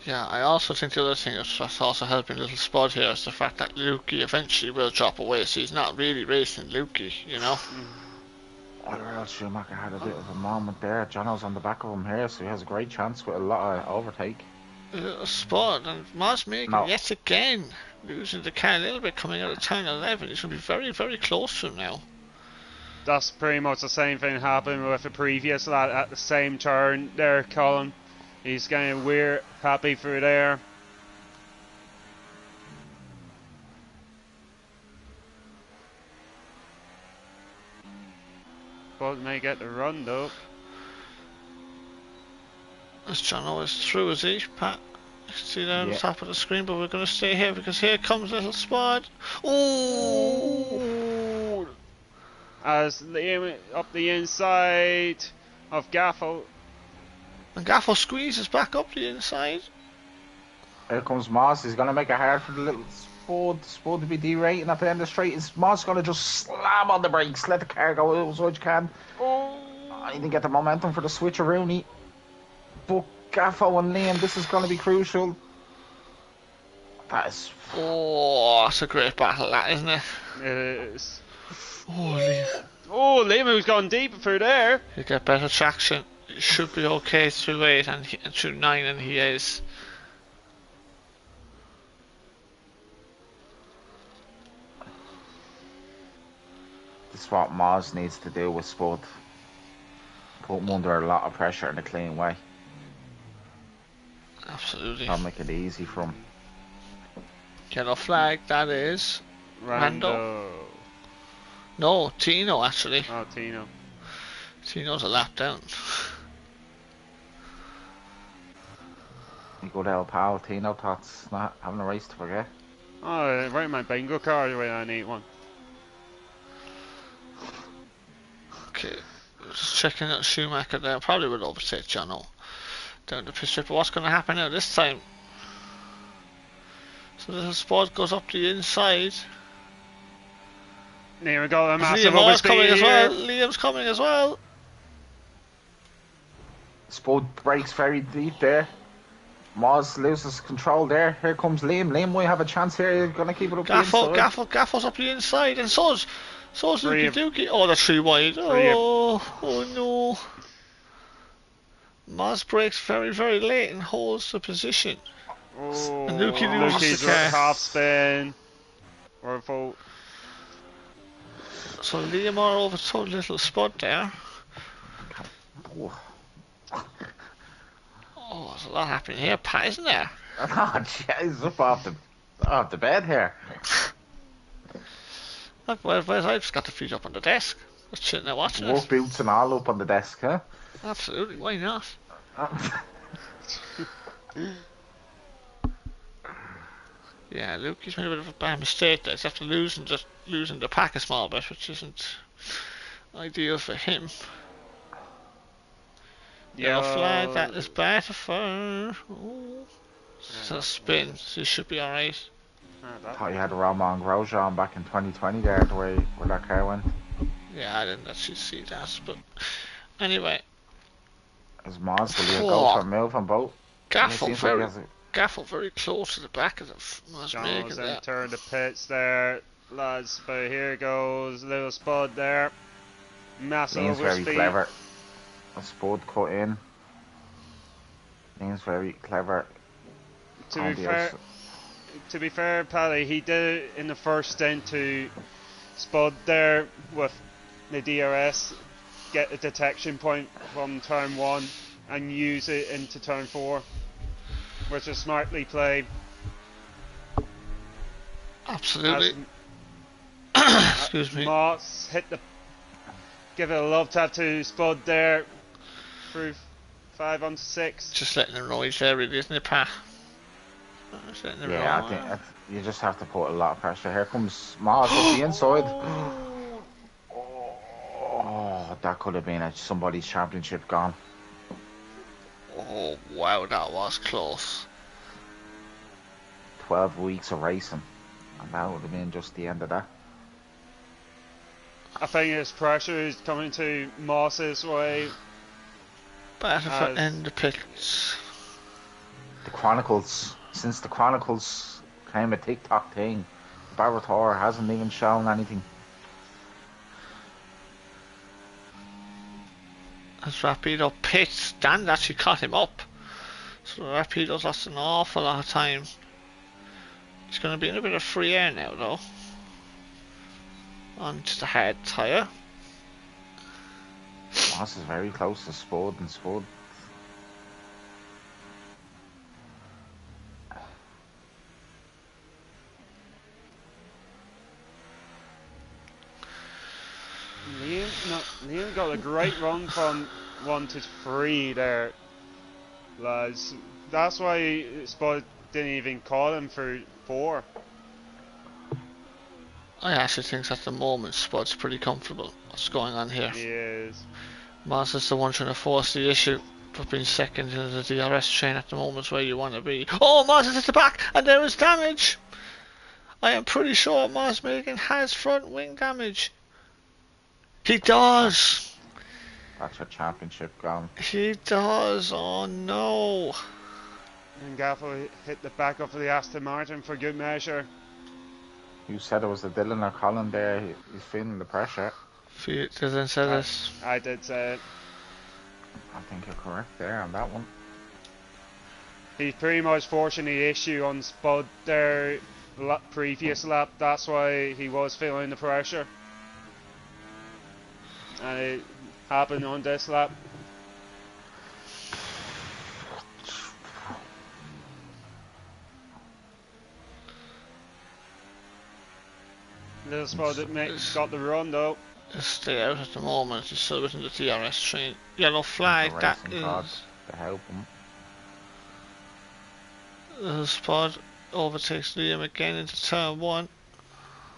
Yeah, I also think the other thing that's also helping little Spud here is the fact that Lukey eventually will drop away, so he's not really racing Lukey, you know? Well, Schumacher had a bit of a moment there. Jono's on the back of him here, so he has a great chance with a lot of overtake. Little Spud, and Maz Megan yet again losing the car a little bit coming out of turn 11. He's going to be very, very close to him now. That's pretty much the same thing happened with the previous lad at the same turn there, Colin. He's kind of weird, happy for there. But may get the run though. As Jono is through, is he, Pat? See there on the top of the screen, but we're going to stay here because here comes little Spud. Ooh! As Liam up the inside of Gaffel. And Gaffel squeezes back up the inside. Here comes Moss. He's going to make it hard for the little Spud. Spud to be derating at the end of the straight. Is Moss going to just slam on the brakes? Let the car go as much as you can. I didn't get the momentum for the switcheroonie. But Gaffo and Liam, this is going to be crucial. That is... Oh, that's a great battle, that, isn't it? It is. Oh, Liam. Oh, Liam who's gone deep through there. He'll get better traction. He should be okay through 8 and through 9, and he is. This is what Moz needs to do with Spud. Put him under a lot of pressure in a clean way. Absolutely. I'll make it easy for him. Yellow flag, that is. Rando. No, Tino actually. Oh, Tino. Tino's a lap down. You good old pal, Tino Tots, not having a race to forget. Oh, write my bingo card when I need one. Okay, just checking out Schumacher there. Probably would overtake Jono down the pit strip. But what's going to happen now this time? So little Spud goes up the inside. There we go, a massive Liam's coming as well. here. Liam's coming as well. Spud breaks very deep there. Moz loses control there. Here comes Liam. Liam might have a chance here. He's going to keep it up the inside. Gaffel's up the inside, and so's Lukey Dookie. Oh, that's 3 wide. Oh no. Moz breaks very, very late and holds the position. Oh, And Lukey loses the car. half spin. Or full. So Liam are overtook little Spud there. there's a lot happening here, Pat, isn't there? Oh, jeez, up off the bed here. Well, I've just got the feet up on the desk. Just chilling there watching Work it. boots and all up on the desk, huh? Absolutely, why not? Yeah, Luke, he's made a bit of a bad mistake there. He's after losing the pack a small bit, which isn't ideal for him. Yellow flag, that is bad for. It's a spin, so he should be alright. I thought you had Romain Grosjean back in 2020 there, where that car went. Yeah, I didn't actually see that, but anyway. As Maz, will you go for a move on both? Gaffel very close to the back of the John's entering the pits there, lads, but here goes little Spud there. Massive Liam's very overspeed. clever. A Spud cut in. Liam's very clever. To be fair, Paddy, he did it in the first stint to Spud there with the DRS, get a detection point from turn 1 and use it into turn 4, which is smartly played. Absolutely. Excuse me. Moss give it a love tap to Spud there through 5 on 6. Just letting him know he's there, really, isn't it, Pat? Yeah, I think you just have to put a lot of pressure. Here comes Moss at the inside. Oh, that could have been somebody's championship gone. Oh, wow, that was close. 12 weeks of racing, and that would have been just the end of that. I think his pressure is coming to Moss's way. Better for end the pits. Since the Chronicles became a TikTok thing, Barbator hasn't even shown anything. As Rapido pits, Dan actually caught him up. So Rapido's lost an awful lot of time. He's going to be in a bit of free air now, though. Onto the hard tyre. Moss is very close to Spud, and Spud. Liam got a great run from 1 to 3 there, lads. That's why Spud didn't even call him for 4. I actually think at the moment Spud's pretty comfortable. What's going on here? He is. Moss is the one trying to force the issue for being second in the DRS chain at the moment where you want to be. Oh, Moss is at the back, and there is damage. I am pretty sure Moss Megan has front wing damage. He does. That's your championship gone. He does. Oh no. And Gaffel hit the back of the Aston Martin for good measure. You said it was the Dylan or Colin there. He's feeling the pressure. Dylan said this. I did say it. I think you're correct there on that one. He's pretty much forcing the issue on Spud there previous lap. That's why he was feeling the pressure. And it happened on this lap. Little Spud got the run though. Stay out at the moment. He's still within the DRS train. Yellow flag. That is. To help him. Little Spud overtakes Liam again into turn 1.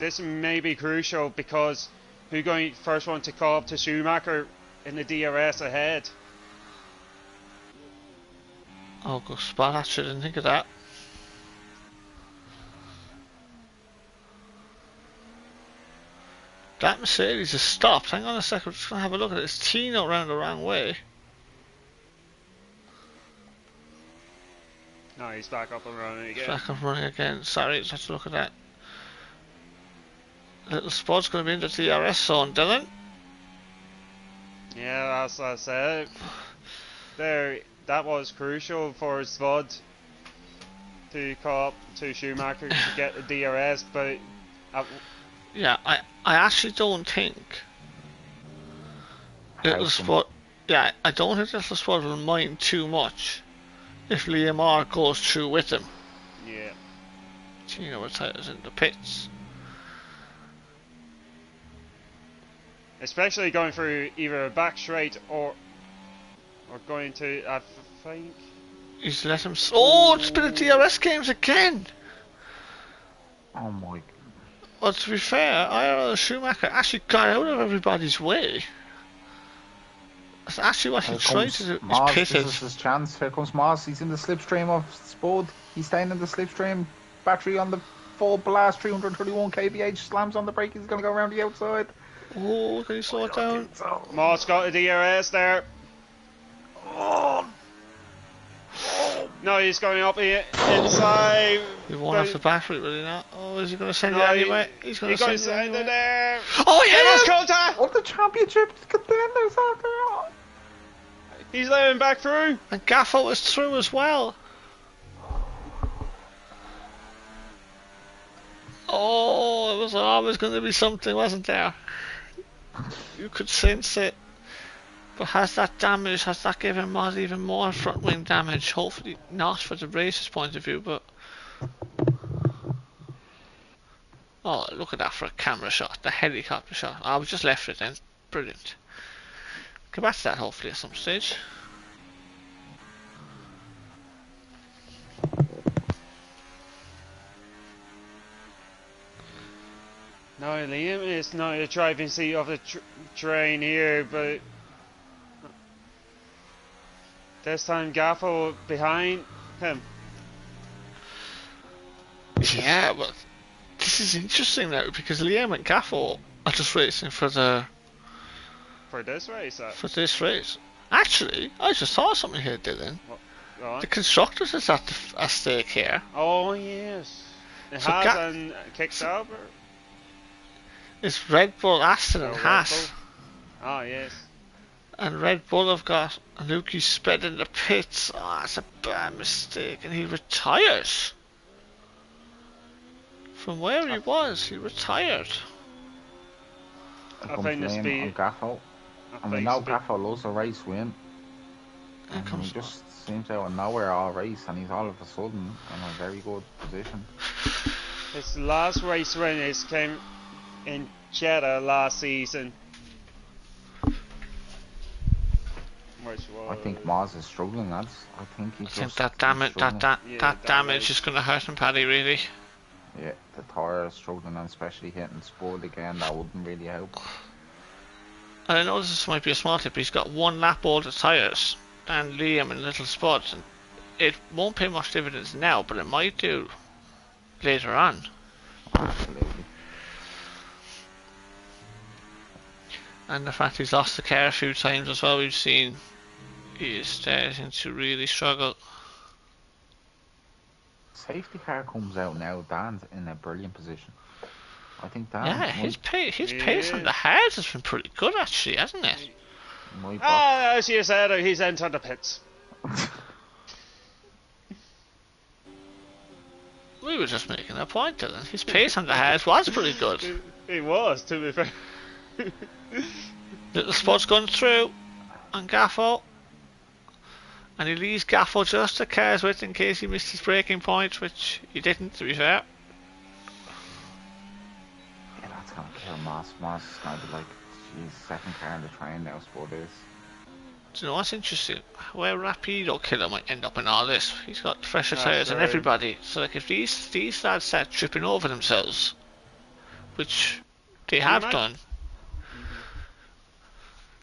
This may be crucial because who's going first one to call up to Schumacher in the DRS ahead? Oh, good spot. Actually, didn't think of that. That Mercedes has stopped. Hang on a second. I'm just going to have a look at it. It's Tino round the wrong way. No, he's back up and running again. Back up and running again. Sorry, just have to look at that. Little Spud's going to be in the DRS zone, Dylan. Yeah, that's what I said. There, that was crucial for Spud to call up to Schumacher to get the DRS, but yeah, I actually don't think Little Spud. Yeah, I don't think Little Spud will mind too much if Liam R goes through with him. Yeah. Tino retires in the pits. Especially going through either a back straight or going to, I think. He's let him. Oh, it's been a DRS games again. Oh my. Well, to be fair, Schumacher actually got out of everybody's way. That's actually what he tried to do. Mars, He's pitted. this is his chance. Here comes Mars. He's in the slipstream of Spud. He's staying in the slipstream. Battery on the full blast. 331 kVh. Slams on the brake. He's going to go around the outside. Oh, can you slow it down? Moss got a DRS there. Oh. No, he's going up inside. He won't have the battery, will he not? Oh, is he going to send it No, anyway? He's going to it send it anyway. there. Oh, It yeah! was contact. What the championship contenders after all? He's letting back through. And Gaffo was through as well. Oh, it was always going to be something, wasn't there? You could sense it. But has that given Moz even more front wing damage? Hopefully not for the race's point of view, but... Oh, look at that for a camera shot, the helicopter shot. I was just left it then. Brilliant. Come back to that hopefully at some stage. No, Liam is not a driving seat of the train here, but this time Gaffo behind him. Yeah, but this is interesting now because Liam and Gaffo are just racing for this race. For this race. Actually, I just saw something here, Dylan. What? The constructors is at stake here. Oh yes, it So has and kicks over. It's Red Bull, Aston and Haas. Oh yes. And Red Bull have got Lukey Spud in the pits. Oh, that's a bad mistake. And he retires. From where he was, he retired. I think the speed. On Gaffo. And we know Gaffo loves a race win. And he just seems out of nowhere all race, and he's all of a sudden in a very good position. His last race win came in Jeddah last season. I think Maz is struggling, lads. I think that damage is going to hurt him, Paddy, really. Yeah, the tyre is struggling, and especially hitting Spud again, that wouldn't really help. And I know this might be a small tip, but he's got one lap older tyres than Liam and Little Spud, and it won't pay much dividends now, but it might do later on. Absolutely. And the fact he's lost the car a few times as well, we've seen he is starting to really struggle. Safety car comes out now, Dan's in a brilliant position. I think Dan. Yeah, his pace on the hards has been pretty good actually, hasn't it? As you said, he's entered the pits. We were just making a point, Dylan. His pace on the hards was pretty good. It was, to be fair. Little Spud's gone through on Gaffo. And he leaves Gaffo just a car's width in case he missed his braking point, which he didn't, to be fair. Yeah, that's going to kill Moss. Moss is going to be like, geez, second car in the train now, Spud is. Do you know what's interesting? Where Rapido Killer might end up in all this. He's got fresher tyres than everybody. So like if these lads start tripping over themselves, which they have done.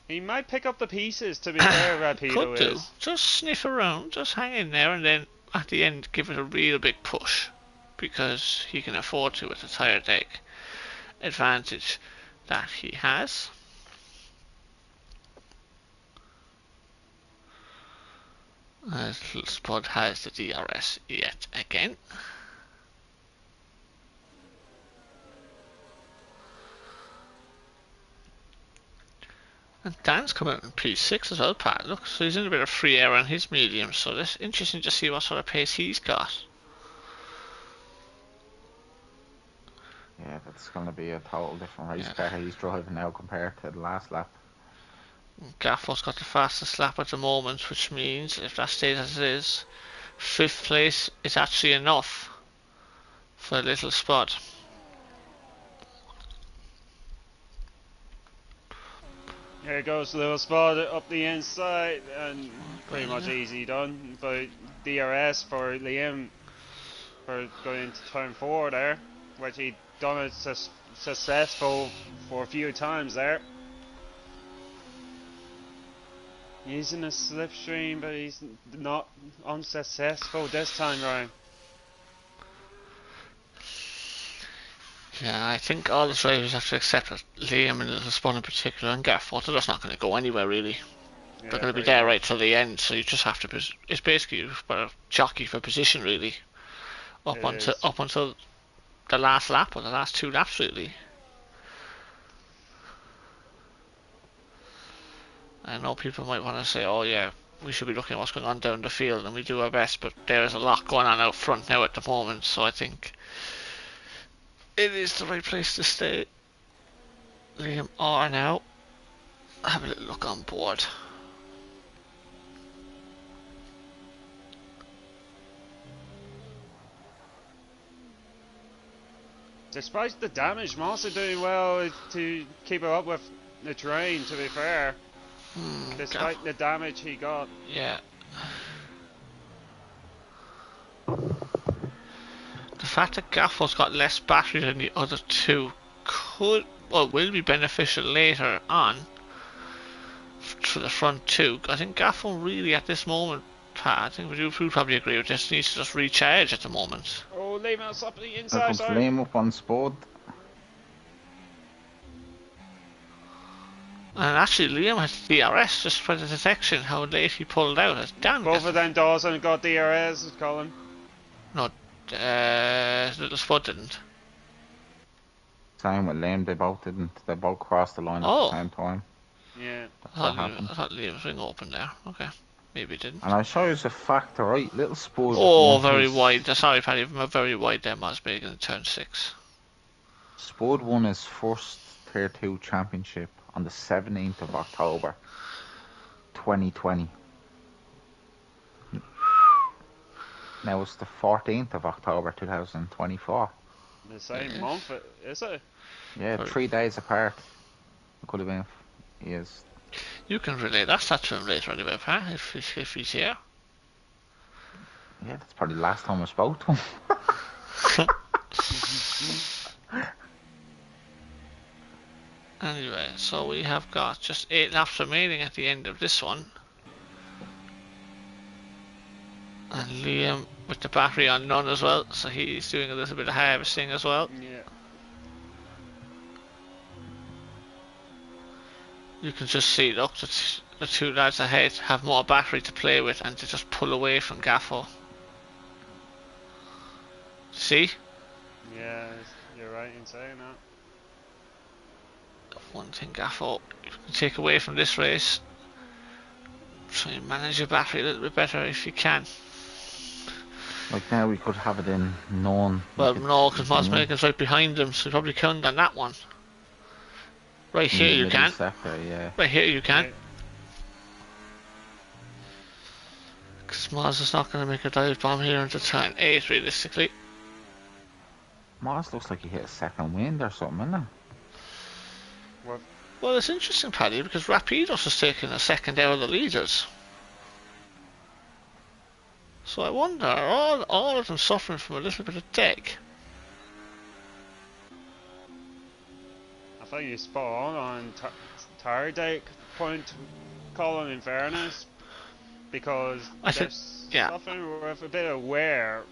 He might pick up the pieces, to be fair, Rapido Could do. is. Just sniff around, just hang in there, and then at the end give it a real big push. Because he can afford to with the tyre deck advantage that he has. As Little Spud has the DRS yet again. And Dan's come out in P6 as well, Pat. Look, so he's in a bit of free air on his medium, so it's interesting to see what sort of pace he's got. Yeah, that's going to be a total different race car he's driving now compared to the last lap. Gaffo's got the fastest lap at the moment, which means if that stays as it is, fifth place is actually enough for a little Spud. Here goes the little Spud up the inside, and pretty much easy done by DRS for Liam for going into turn 4 there, which he done it successful for a few times there. Using a slipstream, but he's not unsuccessful this time round. Yeah, I think all the drivers have to accept that Liam and Little Spud in particular and Gafford, they're just not going to go anywhere really. Yeah, They're going to be there right till the end, so you just have to. It's basically a jockey for position really, up until the last lap or the last 2 laps really. I know people might want to say, "Oh yeah, we should be looking at what's going on down the field, and we do our best," but there is a lot going on out front now at the moment, so I think it is the right place to stay. Liam R now. Have a little look on board. Despite the damage, Moss are doing well to keep up with the terrain, to be fair. Despite the damage he got. Yeah. The fact that Gaffo's got less battery than the other two will be beneficial later on for the front two. I think Gaffo really at this moment, I think we probably agree with this, needs to just recharge at the moment. Oh, Liam's up the There inside. comes Liam up on Spud. And actually Liam has DRS just for the detection, how late he pulled out. Both of them Dawson got DRS, Colin. No, Little Spud didn't. Same with Liam, they both didn't. They both crossed the line at the same time. Yeah. I thought Liam's ring open there. Okay. Maybe it didn't. And I'll show you a factor, right? Little Spud. Oh, very wide. Sorry, Paddy, very wide there, Mosbig in turn 6. Spud won his first Tier 2 championship on the 17th of October 2020. Now it's the 14th of October 2024. The same month, is it? Yeah, 3 days apart. It could have been. Yes. You can relay that stat to him later anyway, Pat, if he's here. Yeah, that's probably the last time I spoke to him. Anyway, so we have got just 8 laps remaining at the end of this one. And Liam with the battery on none as well, so he's doing a little bit of harvesting as well. Yeah. You can just see, look, the 2 lads ahead have more battery to play with and to just pull away from Gaffo. See? Yeah, you're right in saying that. One thing Gaffo you can take away from this race, try and manage your battery a little bit better if you can. Like now we could have it in none. Well, no, because Mosmegan's right behind him, so you probably couldn't on that one. Right here you can. Sector, yeah. Right here you can. Because Moz is not going to make a dive bomb here into turn 8 realistically. Moz looks like he hit a second wind or something, isn't it? What? Well, it's interesting, Paddy, because Rapidos is taking a second out of the leaders. So I wonder, are all of them suffering from a little bit of deck? I think you spot on tire deck point, Colin, in fairness, because they're suffering with a bit of wear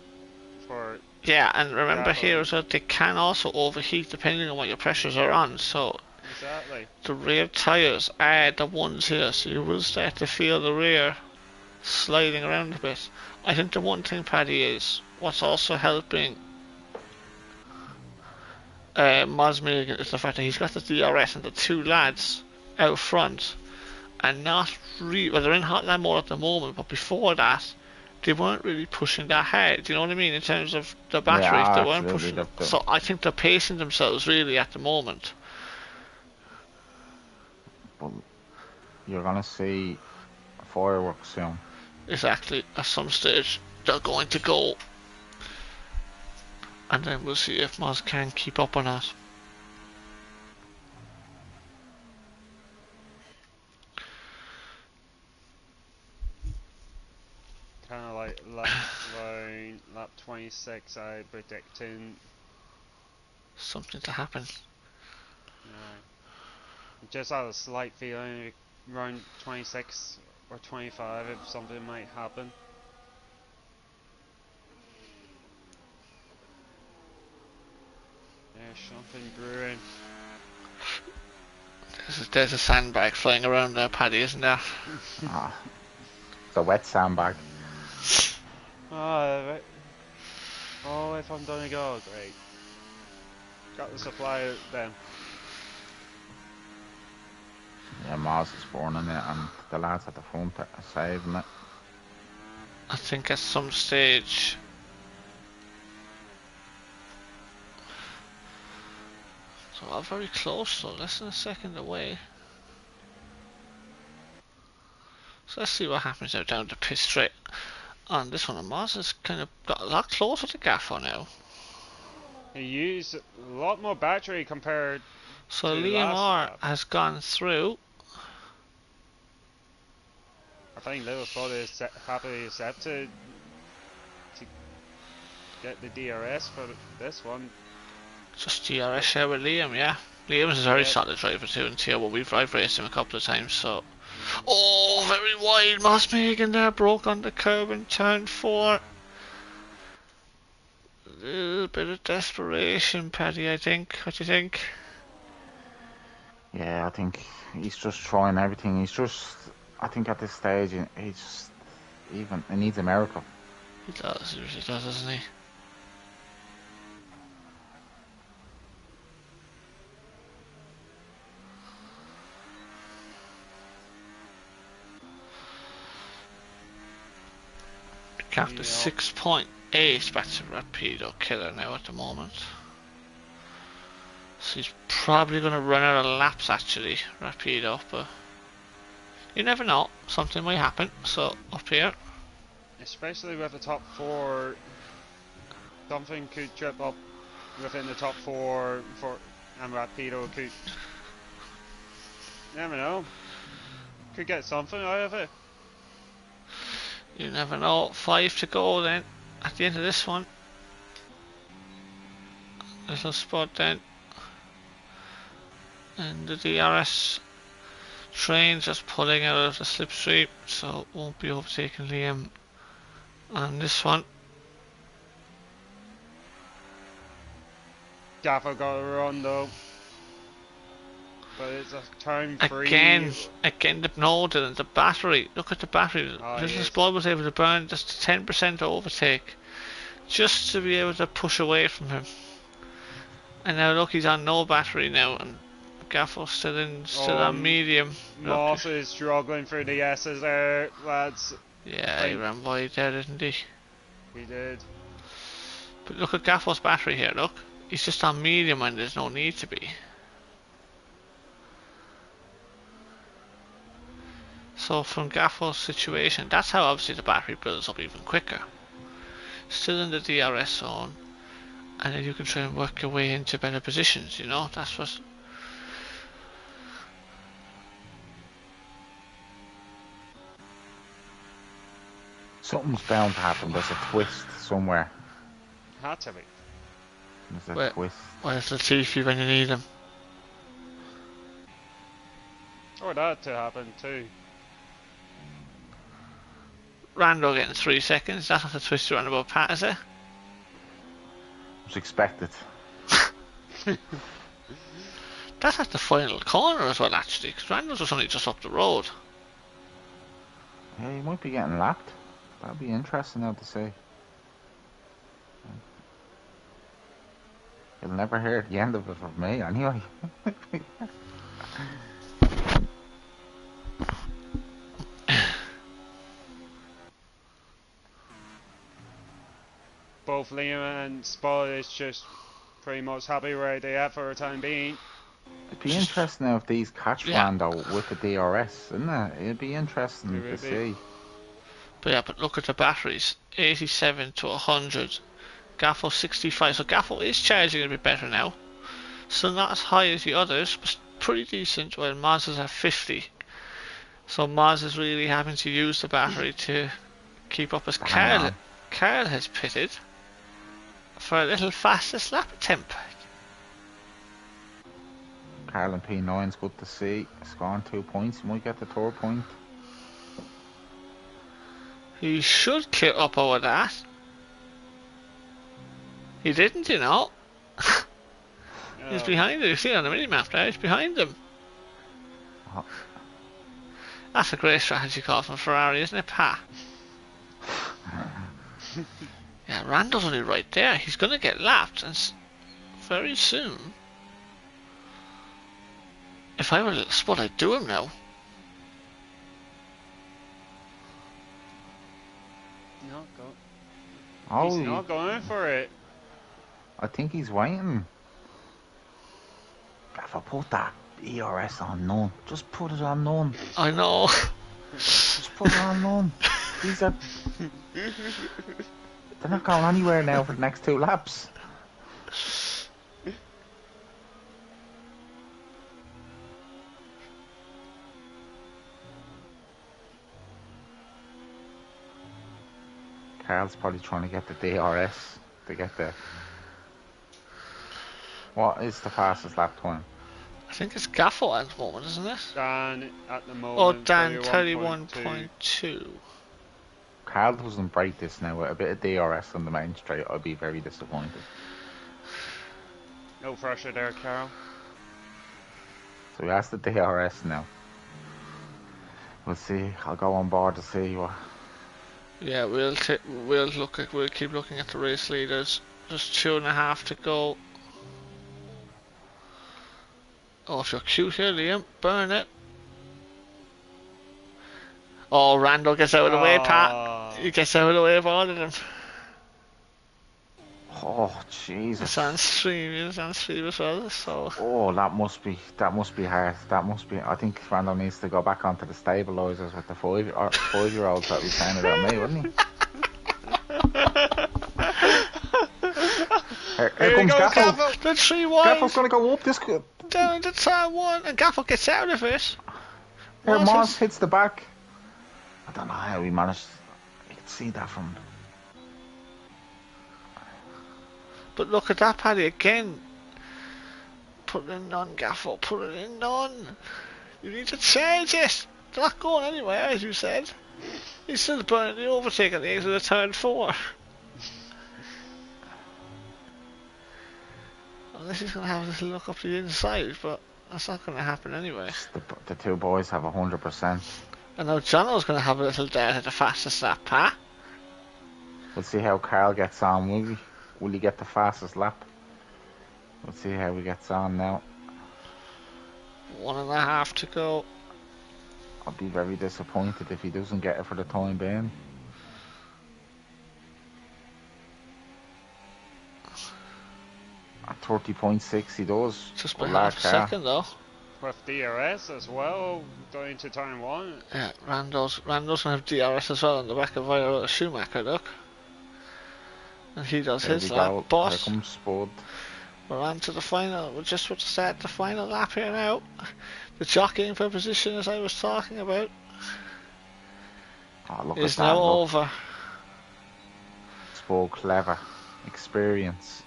for. Yeah, and remember here as well, they can also overheat depending on what your pressures are on, so exactly. The rear tyres are the ones here, so you will start to feel the rear sliding around a bit. I think the one thing, Paddy, is what's also helping Mosmegan is the fact that he's got the DRS and the 2 lads out front, and not well, they're in Hotline mode at the moment, but before that they weren't really pushing that hard. Do you know what I mean? In terms of the batteries, they weren't pushing. So I think they're pacing themselves really at the moment. But you're gonna see fireworks soon. Exactly, at some stage. they're going to go. And then we'll see if Moz can keep up or not. Kind of like lap 26, I predicting. Something to happen. Just had a slight feeling around 26 or 25 if something might happen. There's something brewing. There's a sandbag flying around there, Paddy, isn't there? It's a wet sandbag. Oh, if I'm done to go, great. Got the supply out then. Yeah, Mars is burning it, and the lads at the front are saving it. I think at some stage. So we're very close though, less than a second away. So let's see what happens now down the pit straight. On this one, Mars has kind of got a lot closer to Gaffer now. He used a lot more battery compared so to Liam last R lap. has gone through. I think Little Spud is happily accepted to get the DRS for this one. Just DRS here with Liam, yeah. Liam's a very Yep. solid driver too in Tier 1. I've raced him a couple of times, so. Oh, very wide. Moss Megan there broke on the curb in turn 4. A little bit of desperation, Paddy, I think. What do you think? Yeah, I think he's just trying everything. I think at this stage, he needs a miracle. He does, doesn't he? After 6.8, that's a Rapido killer now at the moment. So he's probably going to run out of laps actually, Rapido, but you never know, something might happen. So up here, especially with the top 4, something could trip up within the top 4 and Rapido could, never know, could get something out of it. You never know. 5 to go then at the end of this one. Little Spud then. And the DRS train just pulling out of the slipstream, so won't be overtaking Liam on this one. Gaffer got a run though. But it's a turn 3. Again, the battery. Look at the battery. Little Spud was able to burn just a 10% overtake, just to be able to push away from him. And now look, he's on no battery now, and Gaffer's still on medium. Moss is struggling through the S's there, lads. Yeah, he ran wide there, didn't he? He did. But look at Gaffer's battery here. Look, he's just on medium, and there's no need to be. So from Gaffer's situation, that's how obviously the battery builds up even quicker. Still in the DRS zone, and then you can try and work your way into better positions, you know, that's what... Something's bound to happen, there's a twist somewhere. Had to be. There's a twist. Where's Latifi when you need him? Or that to happen too. Rando getting 3 seconds, that's not a twist around about Pat, is it? Was expected. That's at the final corner as well actually, because Rando's was only just up the road. Yeah, he might be getting lapped. That'd be interesting now to see. You'll never hear the end of it from me anyway. Both Liam and Spud is just pretty much happy where they are for the time being. It'd be interesting now if these catch Rando with the DRS, isn't it? It'd be interesting to see. but look at the batteries. 87 to 100. Gaffo 65. So Gaffo is charging a bit better now. So not as high as the others, but pretty decent. While Moz is at 50. So Moz is really having to use the battery to keep up as Carl has pitted for a little fastest lap attempt. Carl in P9's good to see. Scoring 2 points. He might get the third point. He should clear up over that. He didn't, you know. He's behind him. You see it on the minimap there. He's behind him. Oh. That's a great strategy call from Ferrari, isn't it, Pa? Yeah, Randall's only right there. He's going to get lapped and very soon. If I were a little Spud, I'd do him now. He's not going for it. I think he's waiting. If I put that ERS on none, just put it on none. I know. Just put it on none. These are... They're not going anywhere now for the next 2 laps. Carl's probably trying to get the DRS to get the... What is the fastest lap time? I think it's Gaffo at the moment, isn't it? Dan at the moment. Oh, Dan 31.2. Carl doesn't break this now with a bit of DRS on the main straight. I'd be very disappointed. No pressure there, Carl. So he has the DRS now. We'll see. I'll go on board to see what... Yeah, we'll keep looking at the race leaders. Just 2.5 to go. Oh, if you're cute here, Liam, burn it. Oh, Randall gets out of the way, Pat. He gets out of the way of all of them. Oh, Jesus. It's on stream as well, so... Oh, that must be hard. I think Randall needs to go back onto the stabilisers with the 5-year-olds that was saying about me, wouldn't he? Here comes Gaffo. The 3 wide. Gaffo's going to go up this... Down to turn 1, and Gaffo gets out of it. Here Moss hits the back. I don't know how he managed... You can see that from... But look at that, Paddy, again. Put it in none, Gaffo. Put it in none. You need to change it. It's not going anywhere, as you said. He's still burning the overtake at the exit of turn 4. Unless he's going to have a little look up the inside, but that's not going to happen anyway. The 2 boys have 100%. And now Jono's going to have a little dare at the fastest lap, Pa. We'll see how Carl gets on, will we? Will he get the fastest lap? We'll see how he gets on now. 1.5 to go. I'll be very disappointed if he doesn't get it for the time being. At 30.6 he does. Just by half a second though. With DRS as well, going to turn 1. Yeah, Randall's going to have DRS as well on the back of Schumacher, look. And he does his lap. Boss. Here comes Spud. We're on to the final. We're just about to start the final lap here now. The jockeying for position, as I was talking about, is now over. Spud, clever. Experience.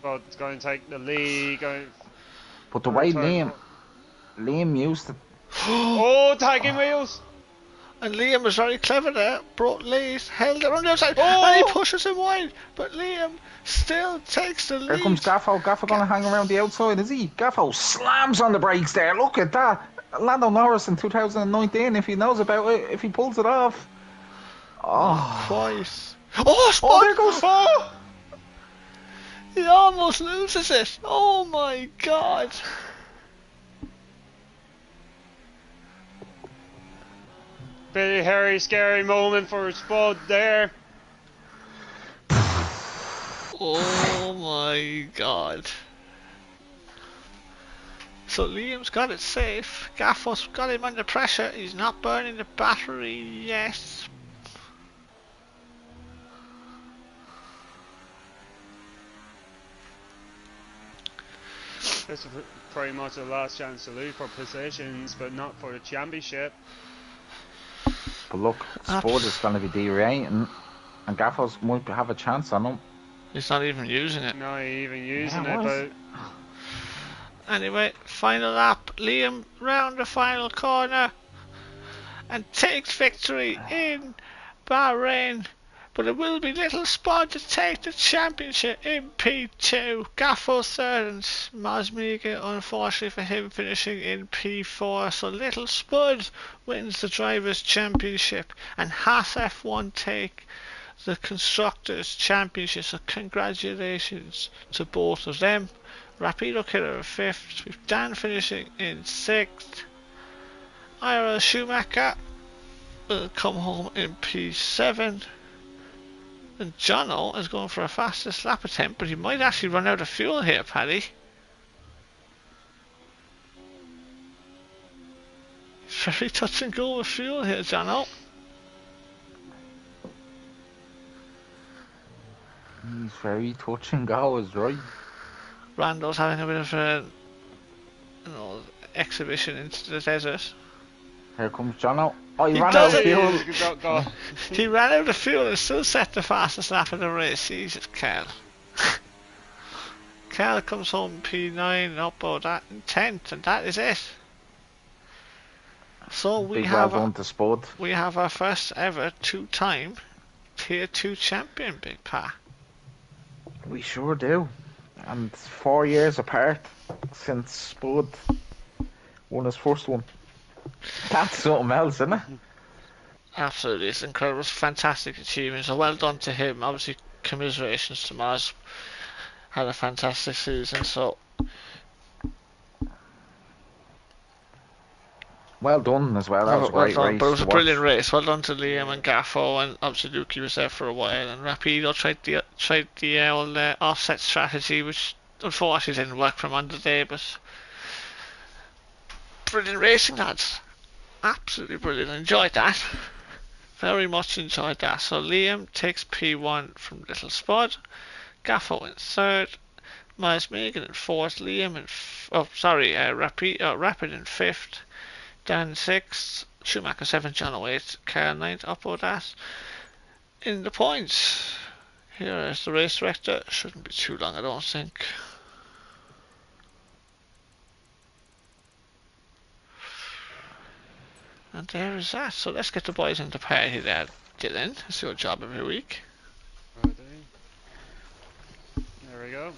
Spud's going to take the lead. But the way Liam used it. Oh, tagging wheels! And Liam was very clever there, brought lead, held it on the outside, and he pushes him wide, but Liam still takes the lead. Here comes Gaffo. Gaffo going to hang around the outside, is he? Gaffo slams on the brakes there, look at that. Lando Norris in 2019, if he knows about it, if he pulls it off. Oh, Christ. Oh, Spud! Oh, there goes... Oh! He almost loses it. Oh my God. Very hairy, scary moment for Spud there. Oh my God. So Liam's got it safe. Gaffo's got him under pressure. He's not burning the battery yet. This is pretty much the last chance to lose for positions, but not for the championship. But look, Spud is going to be derating, and Gaffos might have a chance on him. He's not even using it. Not even using it, but... Anyway, final lap. Liam round the final corner and takes victory in Bahrain. But it will be little Spud to take the championship in P2. Gaffo third and Masmiga, unfortunately for him, finishing in P4. So little Spud wins the Drivers' Championship and Haas F1 take the Constructors' Championship. So congratulations to both of them. Rapido Killer 5th, with Dan finishing in 6th. Ira Schumacher will come home in P7. And Jono is going for a fastest lap attempt, but he might actually run out of fuel here, Paddy. Very touch and go with fuel here, Jono. He's very touch and go, is right. Rando's having a bit of a exhibition into the desert. Here comes Jono. Oh, he He ran does out of it. fuel. He ran out of fuel and still set the fastest lap of the race. Jesus, Cal. Cal comes home P9, up or that in 10th, and that is it. So we Big have well done to Spud. we have our first ever two-time Tier 2 champion, Big Pa. We sure do. And 4 years apart since Spud won his first one. That's something else, isn't it? Absolutely, it's incredible. It's a fantastic achievement. So well done to him. Obviously, commiserations to Maz. Had a fantastic season. So well done as well. That was a well great done, race. but it was a to watch. brilliant race. Well done to Liam and Gaffo, and obviously Luki was there for a while. And Rapido tried the old offset strategy, which unfortunately didn't work for him on the day. But brilliant racing, lads. Absolutely brilliant. Enjoyed that. Very much enjoyed that. So Liam takes P1 from Little Spud. Gaffo in 3rd. Miles Megan in 4th. Liam in Rapid in 5th. Dan 6th. Schumacher 7th. John 8th. Carl 9th. Up or that. In the points. Here is the race director. Shouldn't be too long, I don't think. And there is that. So let's get the boys into party there, Dylan. It's your job every week. There we go.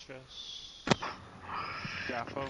Just Gaffo.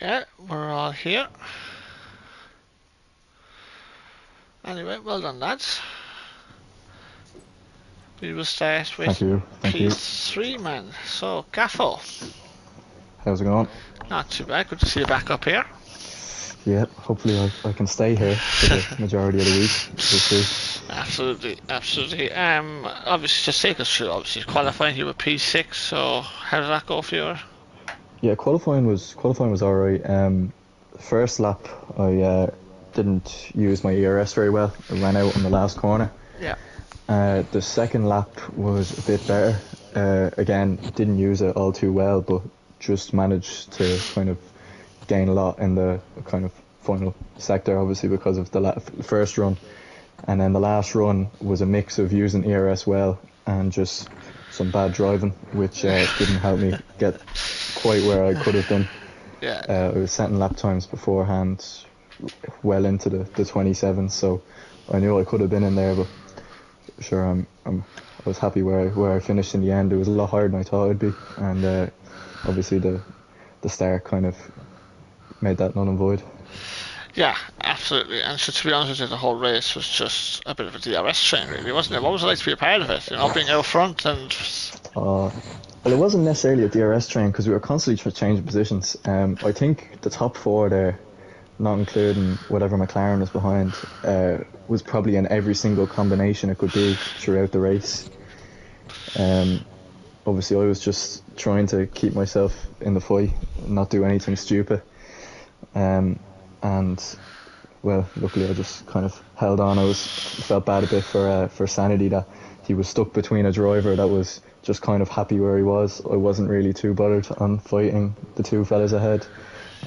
Yeah, we're all here. Anyway, well done, lads. We will start with Thank you. P3 man. So, Gaffo. How's it going? Not too bad. Good to see you back up here. Yeah, hopefully I can stay here for the majority of the week. We'll see. Absolutely, absolutely. Obviously, just take us through. Obviously, qualifying you were P6. So how did that go for you? Yeah, qualifying was alright. First lap I didn't use my ERS very well. I ran out on the last corner. Yeah. The second lap was a bit better. Again, didn't use it all too well, but just managed to kind of gain a lot in the kind of final sector, obviously because of the first run. And then the last run was a mix of using ERS well and just some bad driving, which didn't help me get quite where I could have been. Yeah. I was setting lap times beforehand well into the 27, so I knew I could have been in there, but sure, I was happy where I finished in the end. It was a lot harder than I thought it'd be, and obviously the start kind of made that null and void. Yeah, absolutely. And so, to be honest with you, the whole race was just a bit of a DRS train, really, wasn't it? What was it like to be a part of it? You know, being out front and. Well, it wasn't necessarily a DRS train because we were constantly changing positions. I think the top four there, not including whatever McLaren was behind, was probably in every single combination it could be throughout the race. Obviously, I was just trying to keep myself in the fight, not do anything stupid. And well, luckily I just kind of held on. Felt bad a bit for Sanity that he was stuck between a driver that was just kind of happy where he was. I wasn't really too bothered on fighting the two fellas ahead,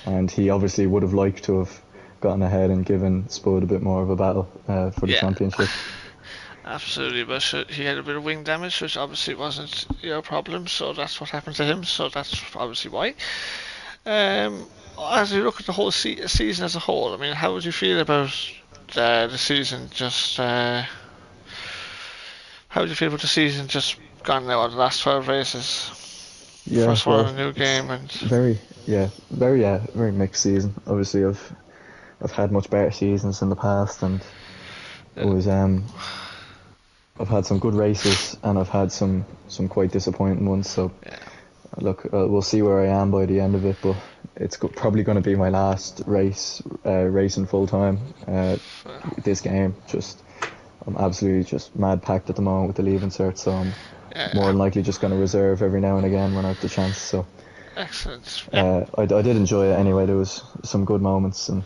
and he obviously would have liked to have gotten ahead and given Spud a bit more of a battle for the championship. Absolutely, but he had a bit of wing damage, which obviously wasn't your problem, so that's what happened to him, so that's obviously why. As you look at the whole season as a whole, I mean, how would you feel about the season how would you feel about the season just gone now on the last 12 races? Yeah, First one in a new game and very mixed season. Obviously, I've had much better seasons in the past, and I've had some good races and I've had some quite disappointing ones. So look, we'll see where I am by the end of it, but it's probably going to be my last race racing full time. This game, I'm absolutely just mad packed at the moment with the leave insert, so I'm more than likely just going to reserve every now and again when I have the chance. So excellent. I did enjoy it anyway. There was some good moments and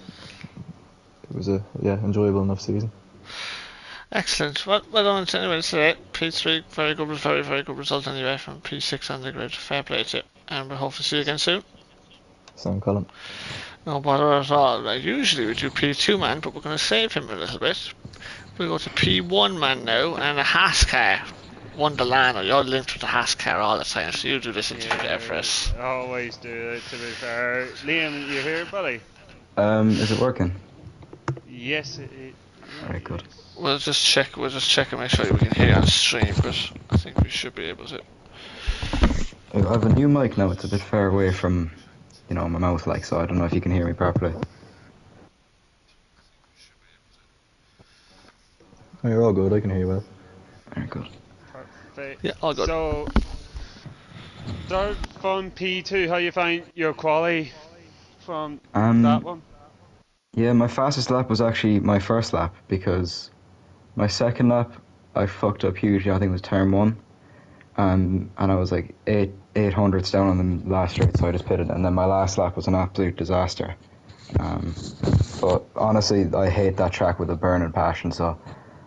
it was a enjoyable enough season. Excellent. Well done anyway today. P3, very good result anyway from P6 on the grid. Fair play to you. And we hope to see you again soon. Sam Cullen. No bother at all. Usually we do P2 man, but we're going to save him a little bit. We'll go to P1 man now, and a Haas car won the LAN. You're linked with the Haas car all the time, so you do this interview there for us. I always do it, to be fair. Liam, you here, buddy? Is it working? Yes, Alright, good. We'll just check and make sure we can hear you on stream, but I think we should be able to. I have a new mic now. It's a bit far away from, my mouth, so I don't know if you can hear me properly. Oh, you're all good. I can hear you well. Very good. Perfect. Yeah, all good. So, start from P2. How you find your quali from that one? Yeah, my fastest lap was actually my first lap because my second lap I fucked up hugely. I think it was turn 1, and I was like 800ths down on the last straight, so I just pitted. And then my last lap was an absolute disaster. But honestly, I hate that track with a burning passion, so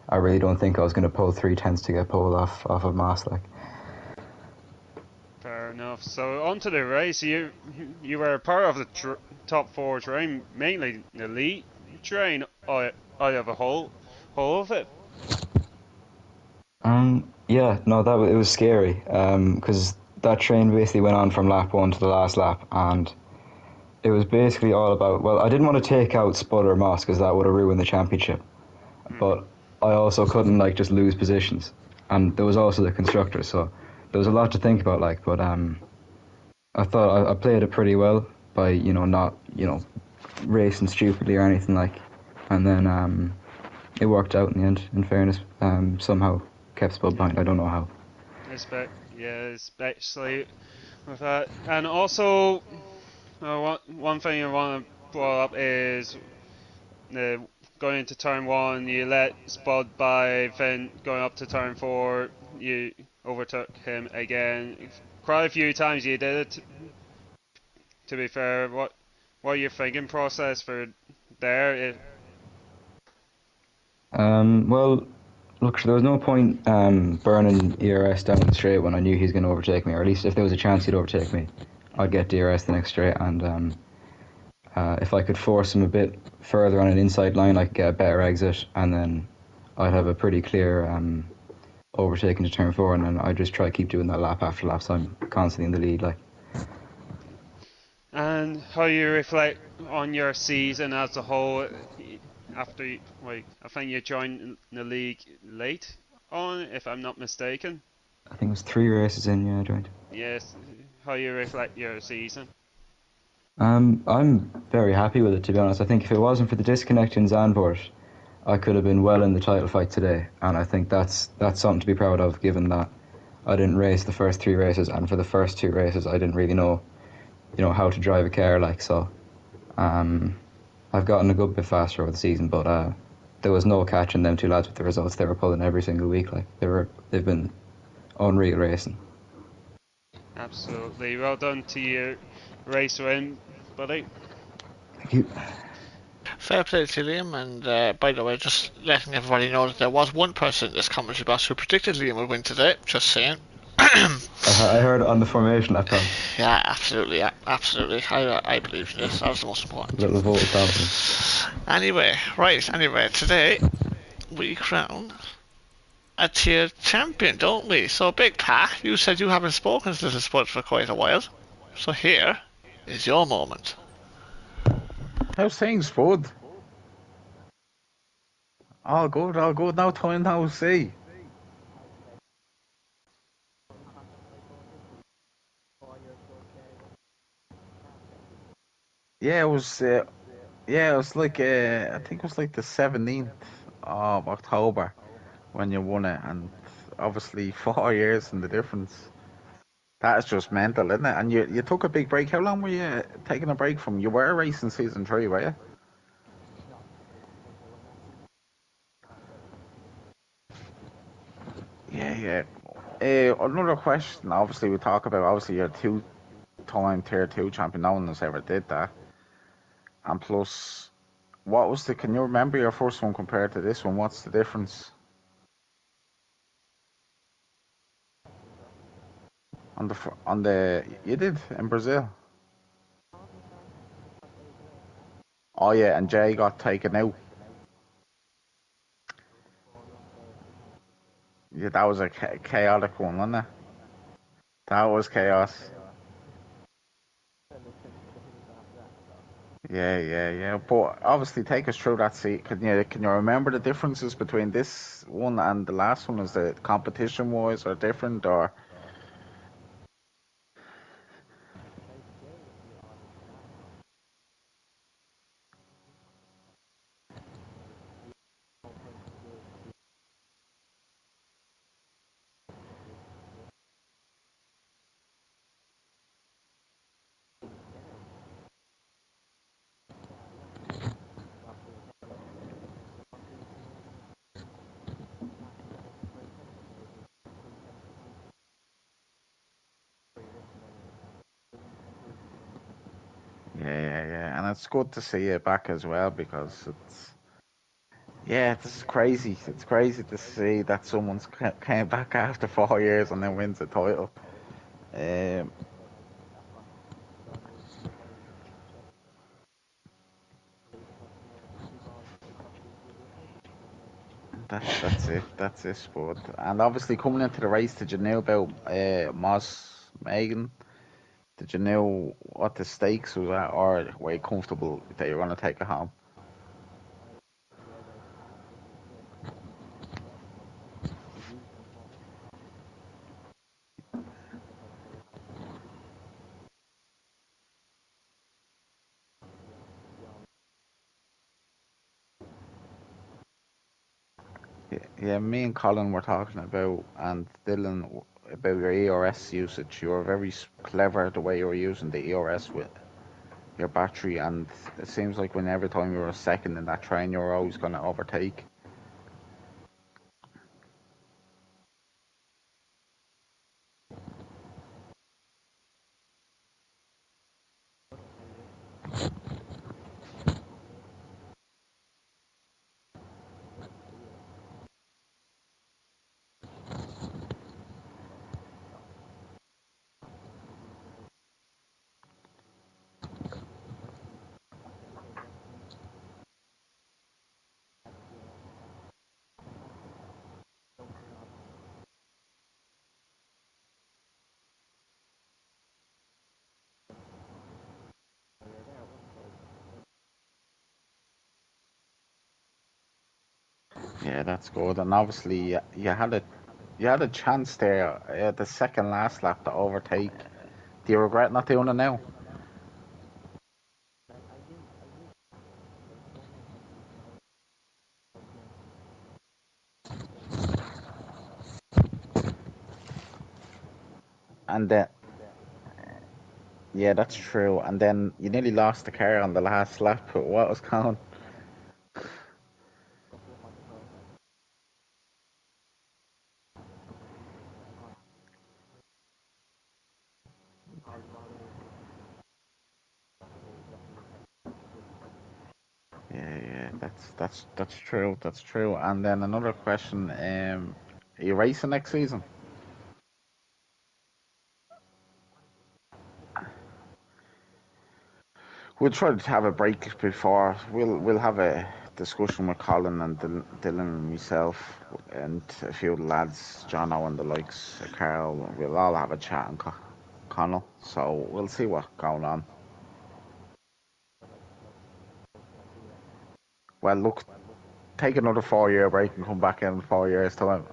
I really don't think I was going to pull 3/10 to get pulled off of Moss. Fair enough. So onto the race. You were part of the top 4 train, mainly the elite train. I have a whole of it. Yeah, no, it was scary. Because that train basically went on from lap 1 to the last lap, and it was basically all about. Well, I didn't want to take out Spud or Moss because that would have ruined the championship, but I also couldn't just lose positions, and there was also the constructor, so there was a lot to think about. But I thought I played it pretty well by not racing stupidly or anything and then it worked out in the end. In fairness, somehow kept Spud behind. I don't know how. Especially with that. And also, one thing I want to bring up is uh, going into turn 1, you let Spud by, then going up to turn 4, you overtook him again. Quite a few times you did it. To be fair, what your thinking process for there? Well, look, there was no point burning ERS down the straight when I knew he was going to overtake me, or at least if there was a chance he'd overtake me, I'd get DRS the next straight, and if I could force him a bit further on an inside line, I could get a better exit, and then I'd have a pretty clear overtaking to turn 4, and then I'd just try to keep doing that lap after lap, so I'm constantly in the lead, like. And how you reflect on your season as a whole after, I think you joined the league late on, if I'm not mistaken. I think it was 3 races in, yeah, I joined. Yes, how you reflect your season. I'm very happy with it, to be honest. I think if it wasn't for the disconnect in Zandvoort, I could have been well in the title fight today, and I think that's something to be proud of, given that I didn't race the first 3 races, and for the first 2 races, I didn't really know, how to drive a car, like, so. I've gotten a good bit faster over the season, but there was no catching them 2 lads with the results they were pulling every single week. Like, they've been unreal racing. Absolutely, well done to your race win, buddy. Thank you. Fair play to Liam, and by the way, just letting everybody know that there was one person in this commentary box who predicted Liam would win today. Just saying. I heard on the formation lap time. Yeah, absolutely, yeah, absolutely. I believe in this. That was the most important. Little vote of confidence. Anyway, today we crown a tier champion, don't we? So, Big Pat, you said you haven't spoken to Little Spud for quite a while. So here is your moment. How's things, Spud? All good, all good. No time no see. Yeah, it was. It was like. I think it was like the 17th of October when you won it, and obviously 4 years in the difference. That is just mental, isn't it? And you took a big break. How long were you taking a break from? You were racing season 3, were you? Yeah, yeah. Another question. Obviously, we talk about obviously you're 2-time tier 2 champion. No one has ever did that. And plus, what was the? Can you remember your first one compared to this one? What's the difference on the you did in Brazil? Oh yeah, and Jay got taken out. Yeah, that was a chaotic one, wasn't it? That was chaos. Yeah, yeah, yeah. But obviously, take us through that. See, can you remember the differences between this one and the last one? Is the competition wise or different or? Yeah, yeah, yeah. And it's good to see you back as well because this is crazy. It's crazy to see that someone's came back after 4 years and then wins the title. Um, that's it. That's it, Spud. And obviously coming into the race, did you know about Moss Megan? Did you know what the stakes was at, or were you comfortable that you're going to take it home? Yeah, me and Colin were talking about, and Dylan. about your ERS usage. You were very clever the way you were using the ERS with your battery, and it seems like when every time you were second in that train, you were always going to overtake. Yeah, that's good. And obviously, you had a chance there at the second last lap to overtake. Do you regret not doing it now? And then, yeah, that's true. And then you nearly lost the car on the last lap. But what was going? Yeah, that's true. That's true. And then another question: are you racing next season? We'll try to have a break before. We'll have a discussion with Colin and Dylan and myself and a few of the lads, Jono and the likes, Carl. We'll all have a chat and Connell. So we'll see what's going on. Well, look, take another 4 year break and come back in 4 years time.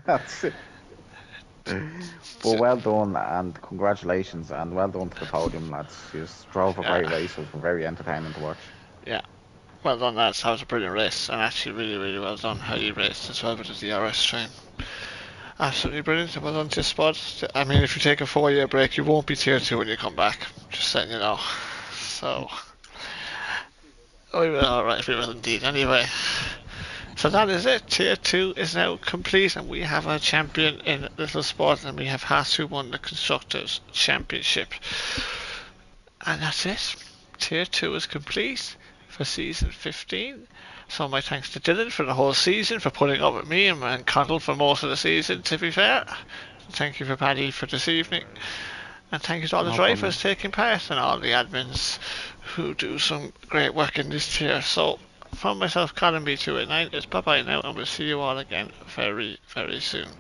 That's it. But well done and congratulations and well done to the podium, lads. You drove a great race. It was very entertaining to watch. Yeah. Well done, lads. That was a brilliant race, and actually really, really well done how you raced as well with the DRS train. Absolutely brilliant. Well done to Spud. I mean, if you take a 4 year break, you won't be tier 2 when you come back. Just letting you know. So, we will, alright, we will indeed. Anyway, so that is it. Tier 2 is now complete, and we have a champion in Little Sport, and we have Haas who won the Constructors' Championship. And that's it. Tier 2 is complete for season 15. So my thanks to Dylan for the whole season, for putting up with me and Connell for most of the season, to be fair. Thank you for Paddy for this evening. And thank you to all the drivers taking part and all the admins who do some great work in this tier. So from myself, Colin B289, it's bye bye now, and we'll see you all again very, very soon.